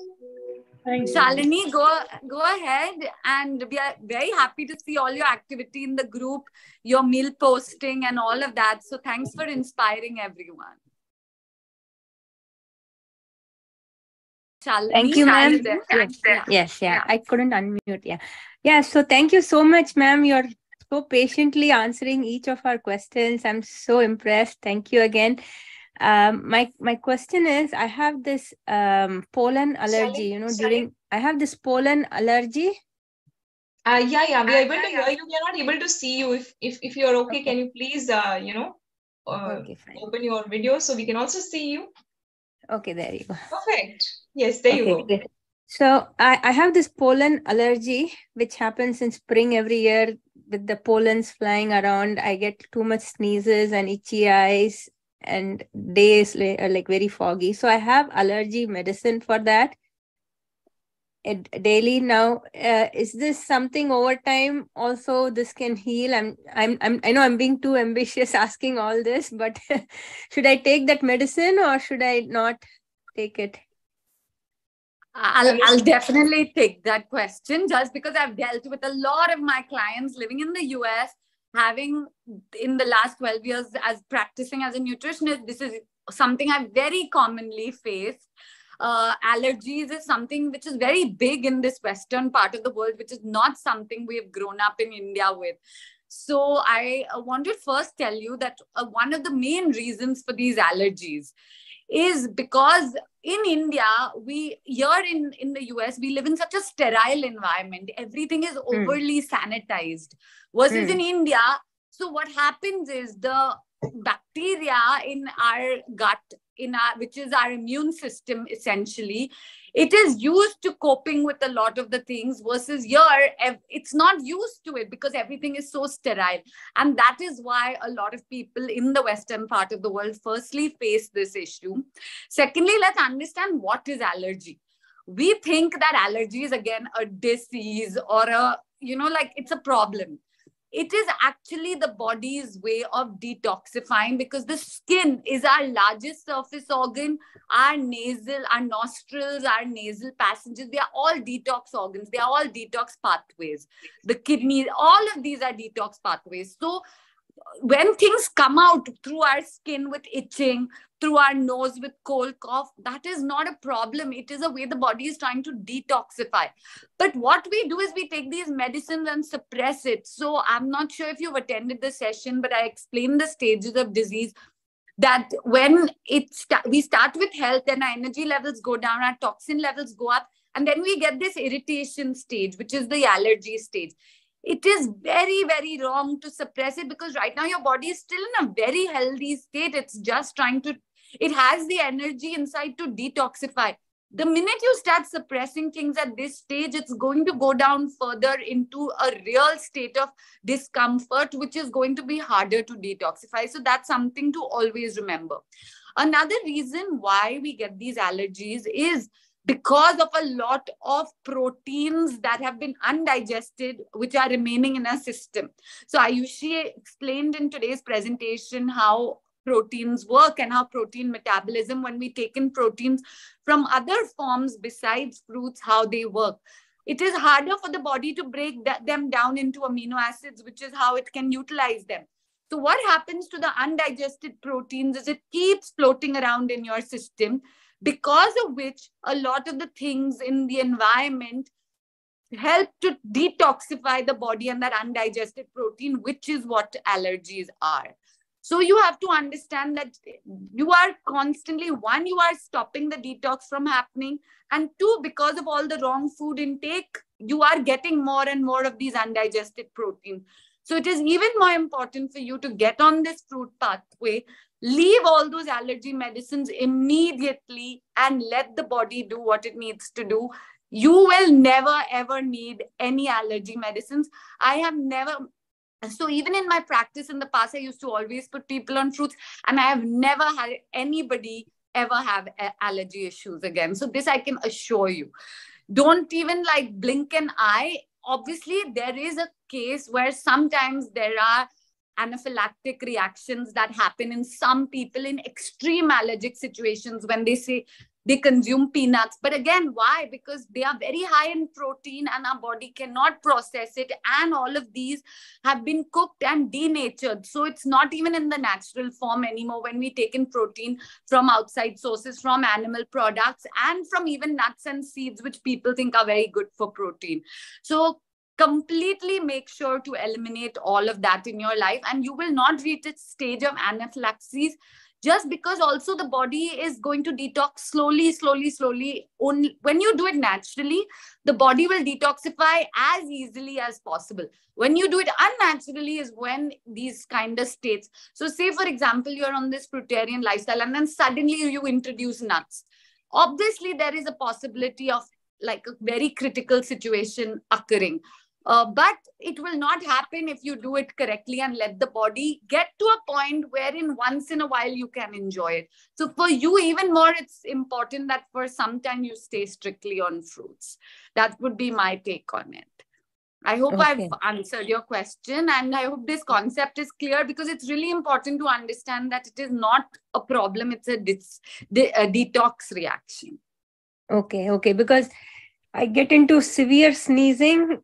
Shalini, go ahead, and we are very happy to see all your activity in the group, your meal posting and all of that. So thanks for inspiring everyone. Shalini, thank you, ma'am. Yes, I couldn't unmute. Yeah. So thank you so much, ma'am. You're so patiently answering each of our questions. I'm so impressed. Thank you again. My question is, I have this pollen allergy, I have this pollen allergy. We are able to hear you. We are not able to see you. If you're okay, can you please open your video so we can also see you? Okay, there you go. Perfect. Yes, there you go. Good. So I have this pollen allergy, which happens in spring every year with the pollens flying around. I get too much sneezes and itchy eyes, and days are like very foggy. So I have allergy medicine for that daily now. Is this something over time also this can heal? I know I'm being too ambitious asking all this, but should I take that medicine or should I not take it? I'll definitely take that question, just because I've dealt with a lot of my clients living in the US, having in the last 12 years as practicing as a nutritionist. This is something I very commonly face. Allergies is something which is very big in this Western part of the world, which is not something we have grown up in India with. So I want to first tell you that one of the main reasons for these allergies is because in India, here in the US, we live in such a sterile environment. Everything is overly sanitized. Versus in India, so what happens is the bacteria in our gut, which is our immune system, essentially, it is used to coping with a lot of the things, versus here, it's not used to it because everything is so sterile. And that is why a lot of people in the Western part of the world firstly face this issue. Secondly, let's understand what is allergy. We think that allergy is again a disease or it's a problem. It is actually the body's way of detoxifying, because the skin is our largest surface organ. Our nostrils, our nasal passages, they are all detox organs. They are all detox pathways. The kidneys, all of these are detox pathways. So when things come out through our skin with itching, through our nose with cold cough, that is not a problem. It is a way the body is trying to detoxify. But what we do is we take these medicines and suppress it. So I'm not sure if you've attended the session, but I explained the stages of disease, that when we start with health, then our energy levels go down, our toxin levels go up, and then we get this irritation stage, which is the allergy stage. It is very, very wrong to suppress it, because right now your body is still in a very healthy state. It's just it has the energy inside to detoxify. The minute you start suppressing things at this stage, it's going to go down further into a real state of discomfort, which is going to be harder to detoxify. So that's something to always remember. Another reason why we get these allergies is because of a lot of proteins that have been undigested, which are remaining in our system. So Ayushi explained in today's presentation how proteins work and how protein metabolism, when we take in proteins from other forms besides fruits, how they work. It is harder for the body to break them down into amino acids, which is how it can utilize them. So what happens to the undigested proteins is it keeps floating around in your system, because of which a lot of the things in the environment help to detoxify the body and that undigested protein, which is what allergies are. So you have to understand that you are constantly, one, you are stopping the detox from happening, and two, because of all the wrong food intake, you are getting more and more of these undigested proteins. So it is even more important for you to get on this fruit pathway, leave all those allergy medicines immediately, and let the body do what it needs to do. You will never, ever need any allergy medicines. So even in my practice in the past, I used to always put people on fruits, and I have never had anybody ever have allergy issues again. So this I can assure you. Don't even blink an eye. Obviously, there is a case where sometimes there are anaphylactic reactions that happen in some people in extreme allergic situations when they say they consume peanuts. But again, why? Because they are very high in protein and our body cannot process it. And all of these have been cooked and denatured. So it's not even in the natural form anymore when we take in protein from outside sources, from animal products, and from even nuts and seeds, which people think are very good for protein. So completely make sure to eliminate all of that in your life, and you will not reach a stage of anaphylaxis, just because also the body is going to detox slowly. Only when you do it naturally, the body will detoxify as easily as possible. When you do it unnaturally is when these kind of states. So say, for example, you're on this fruitarian lifestyle and then suddenly you introduce nuts. Obviously, there is a possibility of a very critical situation occurring. But it will not happen if you do it correctly and let the body get to a point wherein once in a while you can enjoy it. So for you, even more, it's important that for some time you stay strictly on fruits. That would be my take on it. I hope I've answered your question, and I hope this concept is clear, because it's really important to understand that it is not a problem. It's a detox reaction. Okay. Because I get into severe sneezing,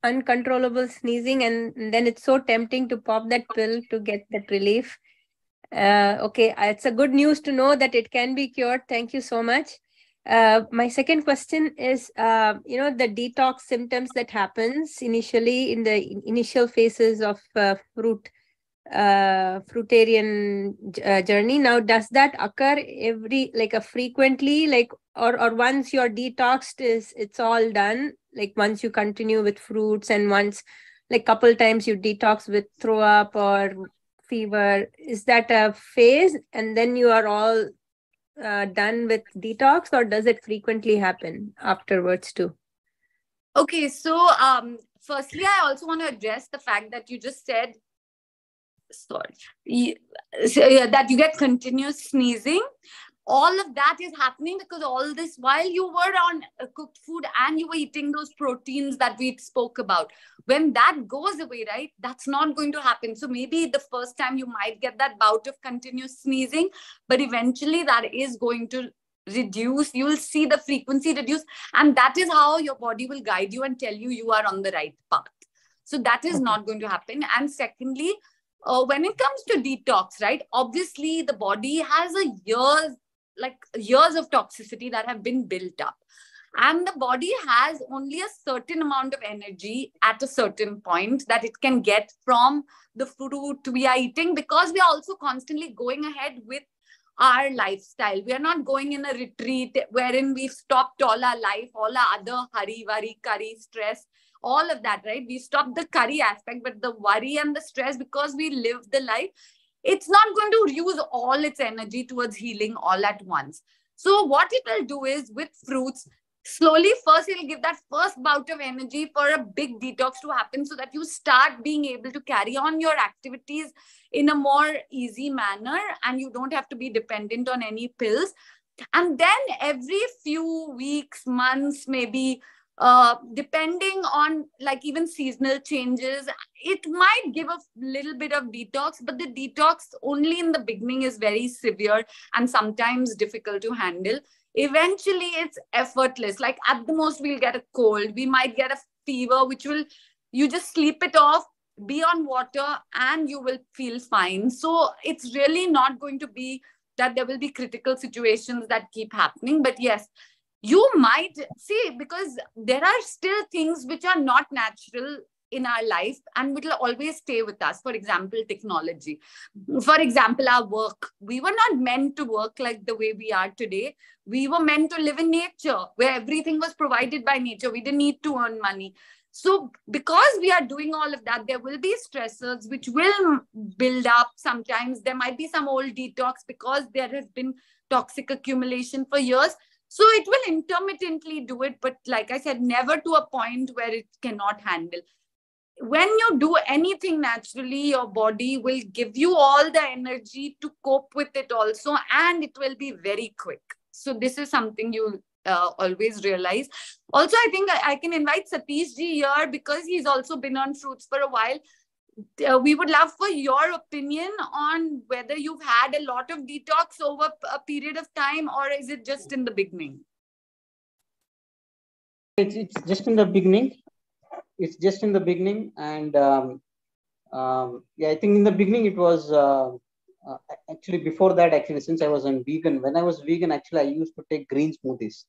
uncontrollable sneezing, and then it's so tempting to pop that pill to get that relief. Okay, it's a good news to know that it can be cured. Thank you so much. My second question is, the detox symptoms that happens initially in the initial phases of fruitarian journey. Now, does that occur frequently, or once you're detoxed, it's all done? Like once you continue with fruits and once, like couple times you detox with throw up or fever, is that a phase and then you are all done with detox, or does it frequently happen afterwards too? Okay, so firstly, I also want to address the fact that you just said, that you get continuous sneezing. All of that is happening because all this while you were on cooked food and you were eating those proteins that we spoke about. When that goes away, right, that's not going to happen. So maybe the first time you might get that bout of continuous sneezing, but eventually that is going to reduce. You will see the frequency reduce, and that is how your body will guide you and tell you you are on the right path. So that is not going to happen. And secondly, when it comes to detox, right, obviously the body has years of toxicity that have been built up, and the body has only a certain amount of energy at a certain point that it can get from the fruit we are eating, because we are also constantly going ahead with our lifestyle. We are not going in a retreat wherein we've stopped all our life, all our other hurry, worry, curry, stress, all of that, right? We stopped the curry aspect, but the worry and the stress, because we live the life, it's not going to use all its energy towards healing all at once. So what it will do is, with fruits, slowly first it'll give that first bout of energy for a big detox to happen, so that you start being able to carry on your activities in a more easy manner and you don't have to be dependent on any pills. And then every few weeks, months, maybe depending on like even seasonal changes, it might give a little bit of detox, but the detox only in the beginning is very severe and sometimes difficult to handle. Eventually it's effortless. Like at the most we'll get a cold, we might get a fever, which will, you just sleep it off, be on water, and you will feel fine. So it's really not going to be that there will be critical situations that keep happening. But yes, you might see, because there are still things which are not natural in our life and which will always stay with us. For example, technology. For example, our work. We were not meant to work like the way we are today. We were meant to live in nature, where everything was provided by nature. We didn't need to earn money. So because we are doing all of that, there will be stressors which will build up. Sometimes there might be some old detox because there has been toxic accumulation for years. So it will intermittently do it, but like I said, never to a point where it cannot handle. When you do anything naturally, your body will give you all the energy to cope with it also, and it will be very quick. So this is something you always realize. Also, I think I can invite Satish ji here, because he's also been on fruits for a while. We would love for your opinion on whether you've had a lot of detox over a period of time, or is it just in the beginning? It's just in the beginning. It's just in the beginning. And yeah, I think in the beginning it was actually before that, actually, since I was on vegan, when I was vegan, actually, I used to take green smoothies.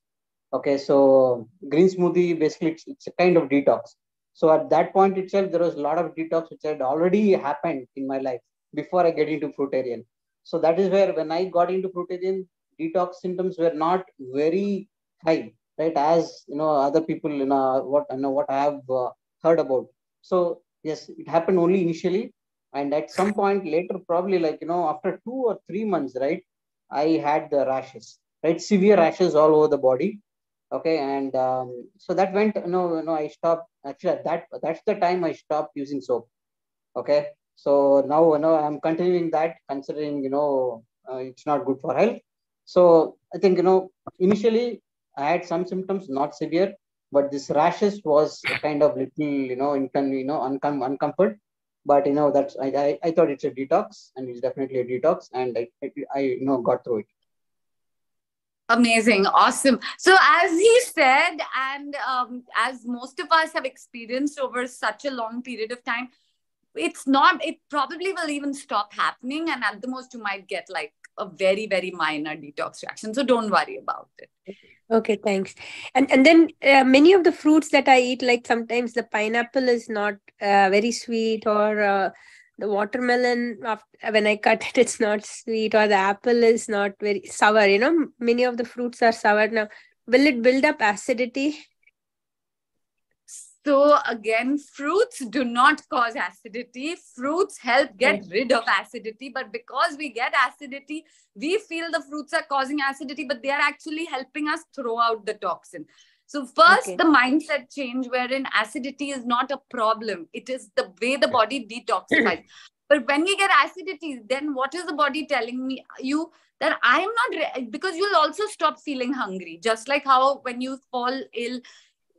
Okay, so green smoothie, basically, it's a kind of detox. So at that point itself, there was a lot of detox which had already happened in my life before I get into fruitarian. So that is where when I got into fruitarian, detox symptoms were not very high, right? As you know, other people, what I have heard about. So yes, it happened only initially, and at some point later, probably after 2 or 3 months, right, I had the rashes, right, severe rashes all over the body. Okay, and so that went, I stopped. Actually, that's the time I stopped using soap. Okay, so now I'm continuing that, considering it's not good for health. So I think initially I had some symptoms, not severe, but this rashes was kind of little uncomfort. But that's I thought it's a detox, and it's definitely a detox, and I got through it. Amazing. Awesome. So as he said, and as most of us have experienced over such a long period of time, it probably will even stop happening. And at the most, you might get like a very, very minor detox reaction. So don't worry about it. Okay, thanks. And then many of the fruits that I eat, like sometimes the pineapple is not very sweet, or the watermelon, when I cut it, it's not sweet, or the apple is not very sour. Many of the fruits are sour. Now, will it build up acidity? So again, fruits do not cause acidity. Fruits help get rid of acidity. But because we get acidity, we feel the fruits are causing acidity, but they are actually helping us throw out the toxin. So first, the mindset change wherein acidity is not a problem. It is the way the body detoxifies. But when you get acidity, then what is the body telling you? That I am not, because you'll also stop feeling hungry. Just like how when you fall ill,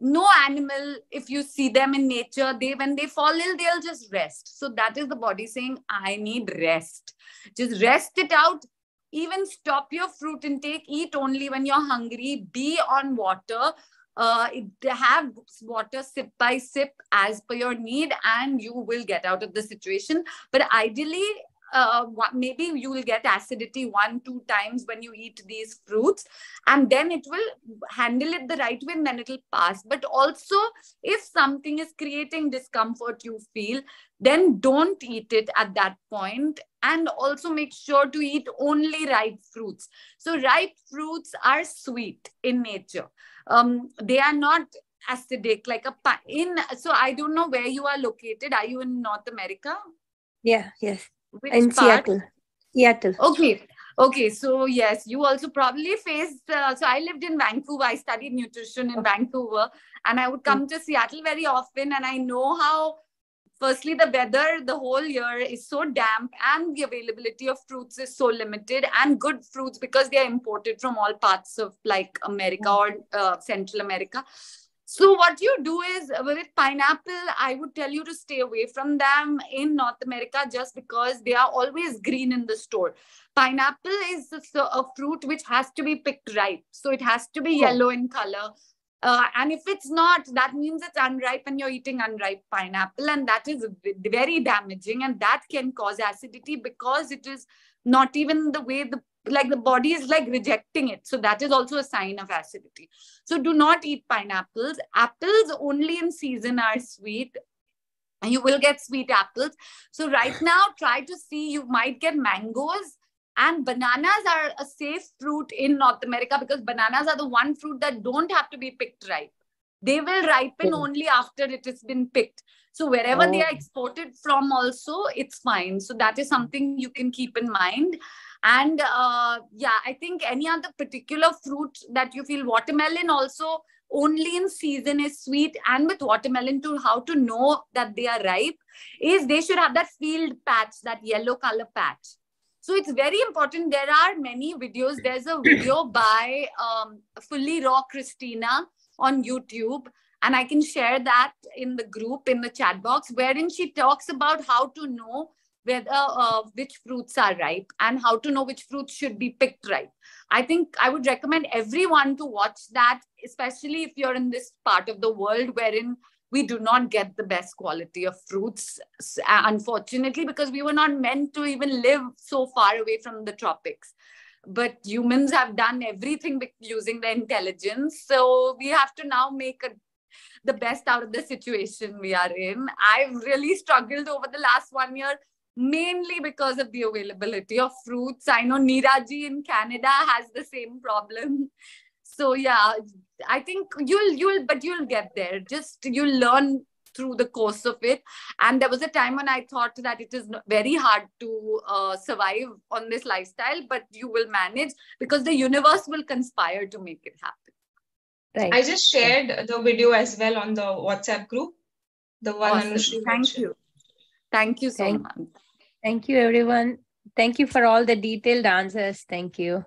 no animal, if you see them in nature, when they fall ill, they'll just rest. So that is the body saying, I need rest. Just rest it out. Even stop your fruit intake. Eat only when you're hungry. Be on water. Have water sip by sip as per your need, and you will get out of the situation. But ideally, maybe you will get acidity 1-2 times when you eat these fruits, and then it will handle it the right way, and then it will pass. But also, if something is creating discomfort you feel, then don't eat it at that point. And also make sure to eat only ripe fruits. So ripe fruits are sweet in nature. They are not acidic like so I don't know where you are located. Are you in North America? Yeah, yes. Which in part? Seattle. Okay. So yes, you also probably faced. So I lived in Vancouver. I studied nutrition in Vancouver, and I would come to Seattle very often. And I know how, firstly, the weather the whole year is so damp, and the availability of fruits is so limited, and good fruits because they are imported from all parts of like America or Central America. So what you do is, with pineapple, I would tell you to stay away from them in North America, just because they are always green in the store. Pineapple is a fruit which has to be picked ripe. So it has to be yellow in color. And if it's not, that means it's unripe and you're eating unripe pineapple. And that is very damaging. And that can cause acidity, because it is not even the way the body is like rejecting it. So that is also a sign of acidity. So do not eat pineapples. Apples only in season are sweet. And you will get sweet apples. So right now, try to see, you might get mangoes. And bananas are a safe fruit in North America, because bananas are the one fruit that don't have to be picked ripe. They will ripen only after it has been picked. So wherever they are exported from also, it's fine. So that is something you can keep in mind. And I think any other particular fruit that you feel, watermelon also only in season is sweet. And with watermelon, how to know that they are ripe is they should have that field patch, that yellow color patch. So it's very important. There are many videos. There's a video by Fully Raw Christina on YouTube, and I can share that in the group, in the chat box, wherein she talks about how to know whether which fruits are ripe and how to know which fruits should be picked ripe. I think I would recommend everyone to watch that, especially if you're in this part of the world wherein we do not get the best quality of fruits, unfortunately, because we were not meant to even live so far away from the tropics. But humans have done everything using their intelligence. So we have to now make the best out of the situation we are in. I've really struggled over the last 1 year, mainly because of the availability of fruits. I know Neeraji in Canada has the same problem. So yeah, I think you'll get there. Just you'll learn through the course of it. And there was a time when I thought that it is very hard to survive on this lifestyle, but you will manage, because the universe will conspire to make it happen. Right. I just shared the video as well on the WhatsApp group. The one. Awesome. Thank you. Thank you so much. Thank you, everyone. Thank you for all the detailed answers. Thank you.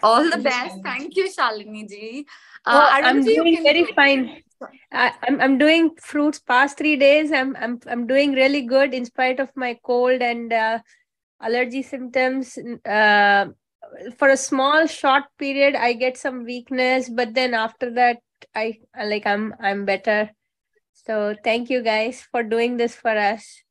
All the best. Thank you, Shalini ji. I'm doing very fine. I'm doing fruits past 3 days. I'm doing really good in spite of my cold and allergy symptoms. For a small short period, I get some weakness, but then after that, I'm better. So thank you guys for doing this for us.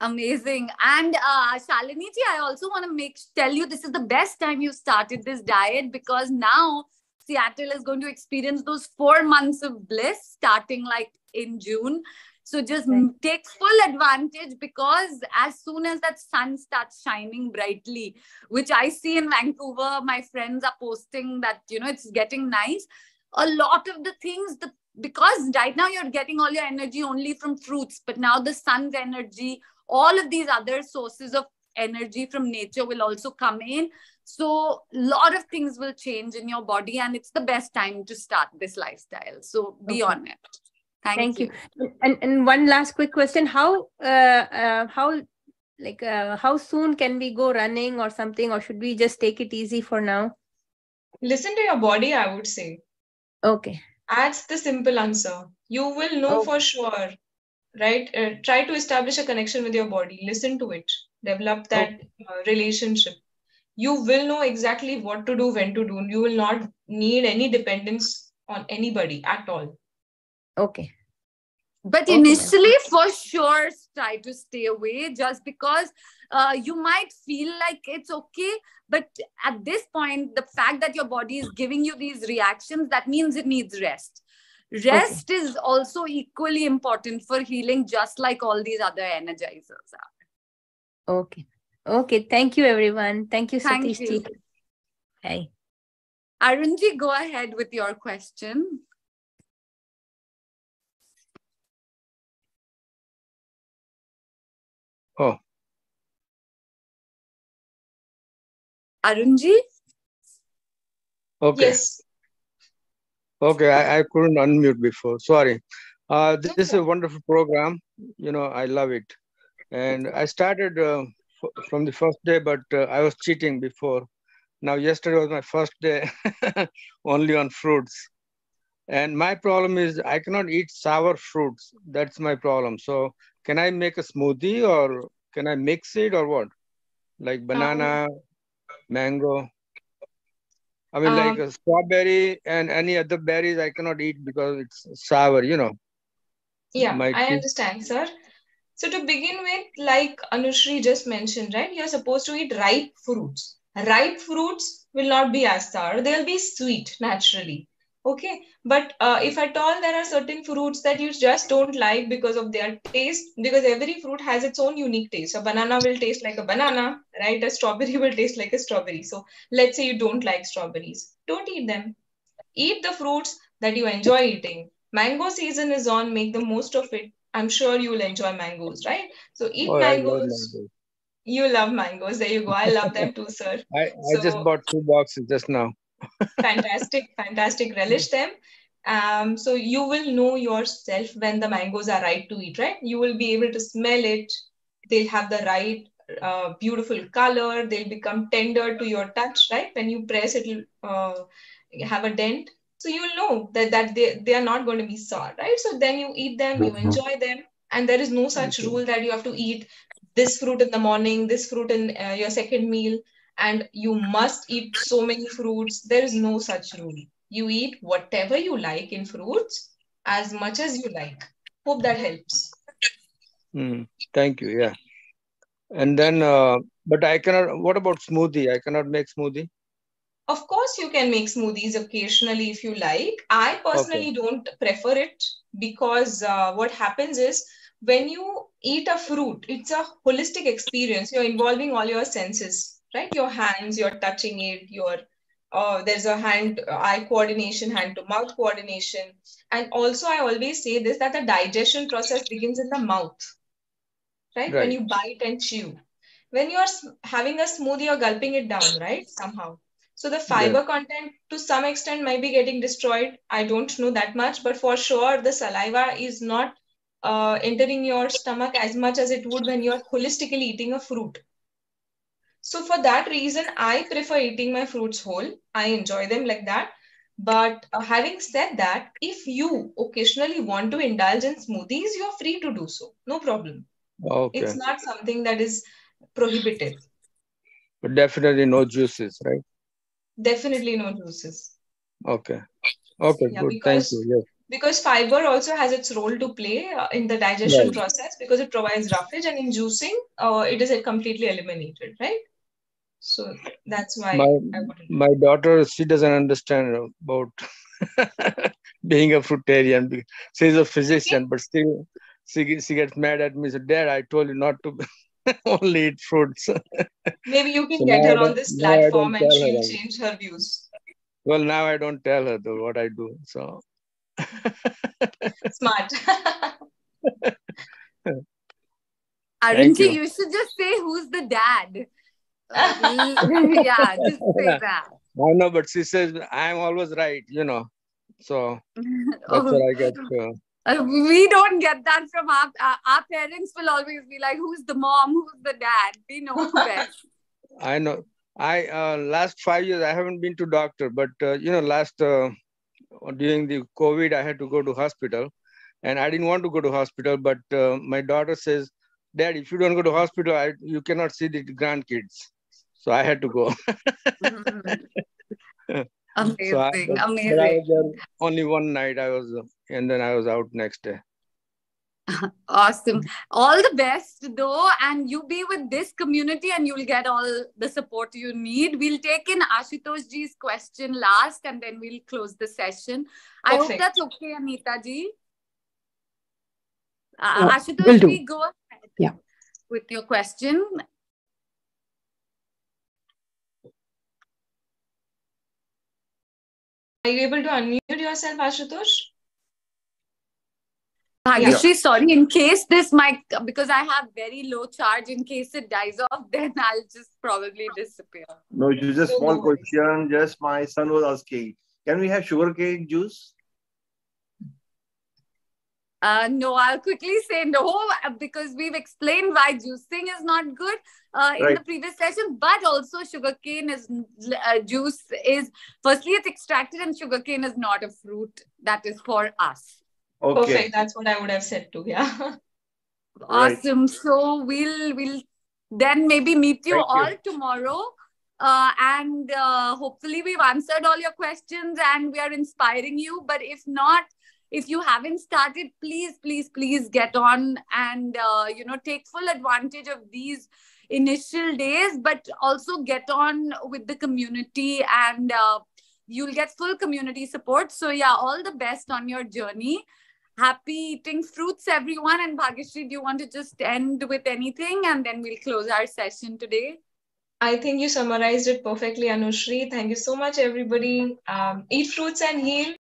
Amazing. And Shalini ji, I also want to tell you this is the best time you started this diet, because now Seattle is going to experience those 4 months of bliss starting like in June. So just take full advantage, because as soon as that sun starts shining brightly, which I see in Vancouver, my friends are posting that, it's getting nice. A lot of the things, because right now you're getting all your energy only from fruits, but now the sun's energy, all of these other sources of energy from nature will also come in. So a lot of things will change in your body, and it's the best time to start this lifestyle. So be on it. Thank you. And one last quick question: how soon can we go running or something, or should we just take it easy for now? Listen to your body, I would say. Okay. That's the simple answer. You will know for sure, right? Try to establish a connection with your body. Listen to it. Develop that relationship. You will know exactly what to do, when to do. You will not need any dependence on anybody at all. Okay. But initially, for sure, try to stay away, just because you might feel like it's okay. But at this point, the fact that your body is giving you these reactions, that means it needs rest. Rest is also equally important for healing, just like all these other energizers are. Okay. Okay. Thank you, everyone. Thank you, Satish ji. Hi. Arunji, go ahead with your question. Oh. Arunji? Okay. Yes. Okay, I couldn't unmute before. Sorry. This is a wonderful program. I love it. And I started from the first day, but I was cheating before. Now, yesterday was my first day only on fruits. And my problem is I cannot eat sour fruits. That's my problem. So can I make a smoothie, or can I mix it, or what? Like banana, mango? I mean, like a strawberry and any other berries I cannot eat because it's sour, Yeah, I understand, sir. So to begin with, like Anushri just mentioned, right? You're supposed to eat ripe fruits. Ripe fruits will not be as sour. They'll be sweet naturally. Okay. But if at all there are certain fruits that you just don't like because of their taste, because every fruit has its own unique taste. A banana will taste like a banana, right? A strawberry will taste like a strawberry. So let's say you don't like strawberries. Don't eat them. Eat the fruits that you enjoy eating. Mango season is on, make the most of it. I'm sure you will enjoy mangoes, right? So eat I love mangoes. mangoes. You love mangoes. There you go. I love them too, sir. I just bought 2 boxes just now. Fantastic, fantastic. Relish them. So you will know yourself when the mangoes are right to eat, right? You will be able to smell it. They'll have the right beautiful color. They'll become tender to your touch, right? When you press, it'll have a dent. So you'll know that they are not going to be sour, right? So then you eat them, you enjoy them. And there is no such rule that you have to eat this fruit in the morning, this fruit in your second meal, and you must eat so many fruits. There is no such rule. You eat whatever you like in fruits, as much as you like. Hope that helps. Thank you. Yeah. And then, but I cannot, what about smoothie? I cannot make smoothie. Of course, you can make smoothies occasionally if you like. I personally don't prefer it, because what happens is when you eat a fruit, it's a holistic experience. You're involving all your senses, right? Your hands, you're touching it, there's a hand-eye coordination, hand-to-mouth coordination. And also, I always say this, that the digestion process begins in the mouth, right? When you bite and chew. When you're having a smoothie, you're gulping it down, right? Somehow. So the fiber content to some extent might be getting destroyed. I don't know that much, but for sure the saliva is not entering your stomach as much as it would when you're holistically eating a fruit. So for that reason, I prefer eating my fruits whole. I enjoy them like that. But having said that, if you occasionally want to indulge in smoothies, you're free to do so. No problem. It's not something that is prohibited. But definitely no juices, right? Definitely no juices. Okay. Okay, Yeah, good. Thank you. Yes. because fiber also has its role to play in the digestion process, because it provides roughage, and in juicing, it is completely eliminated, right? So that's why my daughter, she doesn't understand about being a fruitarian. She's a physician, but still she gets mad at me. So, Dad, I told you not to only eat fruits. Maybe you can get her on this platform and she'll change her views. Well, now I don't tell her though what I do. So smart. Arunji, you should just say who's the dad. Yeah, just say that. I know, but she says I'm always right, you know. So that's what I get. We don't get that from our parents. Will always be like, who's the mom, who's the dad? We know best. I know. I last 5 years I haven't been to doctor, but you know, last during the COVID I had to go to hospital, and I didn't want to go to hospital, but my daughter says, Dad, if you don't go to hospital, you cannot see the grandkids. So I had to go. Amazing, so amazing. I was there only one night. And then I was out next day. Awesome. All the best though, and you be with this community and you'll get all the support you need. We'll take in Ashutosh ji's question last and then we'll close the session. I hope that's okay, Anita ji. Ashutosh ji, go ahead with your question. Are you able to unmute yourself, Ashutosh? Bhagyashree, sorry, in case this mic, because I have very low charge, in case it dies off, then I'll just probably disappear. No, it is just a small question. Just my son was asking, can we have sugarcane juice? No, I'll quickly say no, because we've explained why juicing is not good in the previous session, but also sugarcane is juice is, firstly, it's extracted, and sugarcane is not a fruit that is for us. Okay. Perfect. That's what I would have said too. Yeah. Awesome. Right. So we'll then maybe meet you all tomorrow. And hopefully we've answered all your questions and we are inspiring you. But if not, if you haven't started, please get on and, take full advantage of these initial days, but also get on with the community and you'll get full community support. So yeah, all the best on your journey. Happy eating fruits, everyone. And Bhagyashree, do you want to just end with anything and then we'll close our session today? I think you summarized it perfectly, Anushri. Thank you so much, everybody. Eat fruits and heal.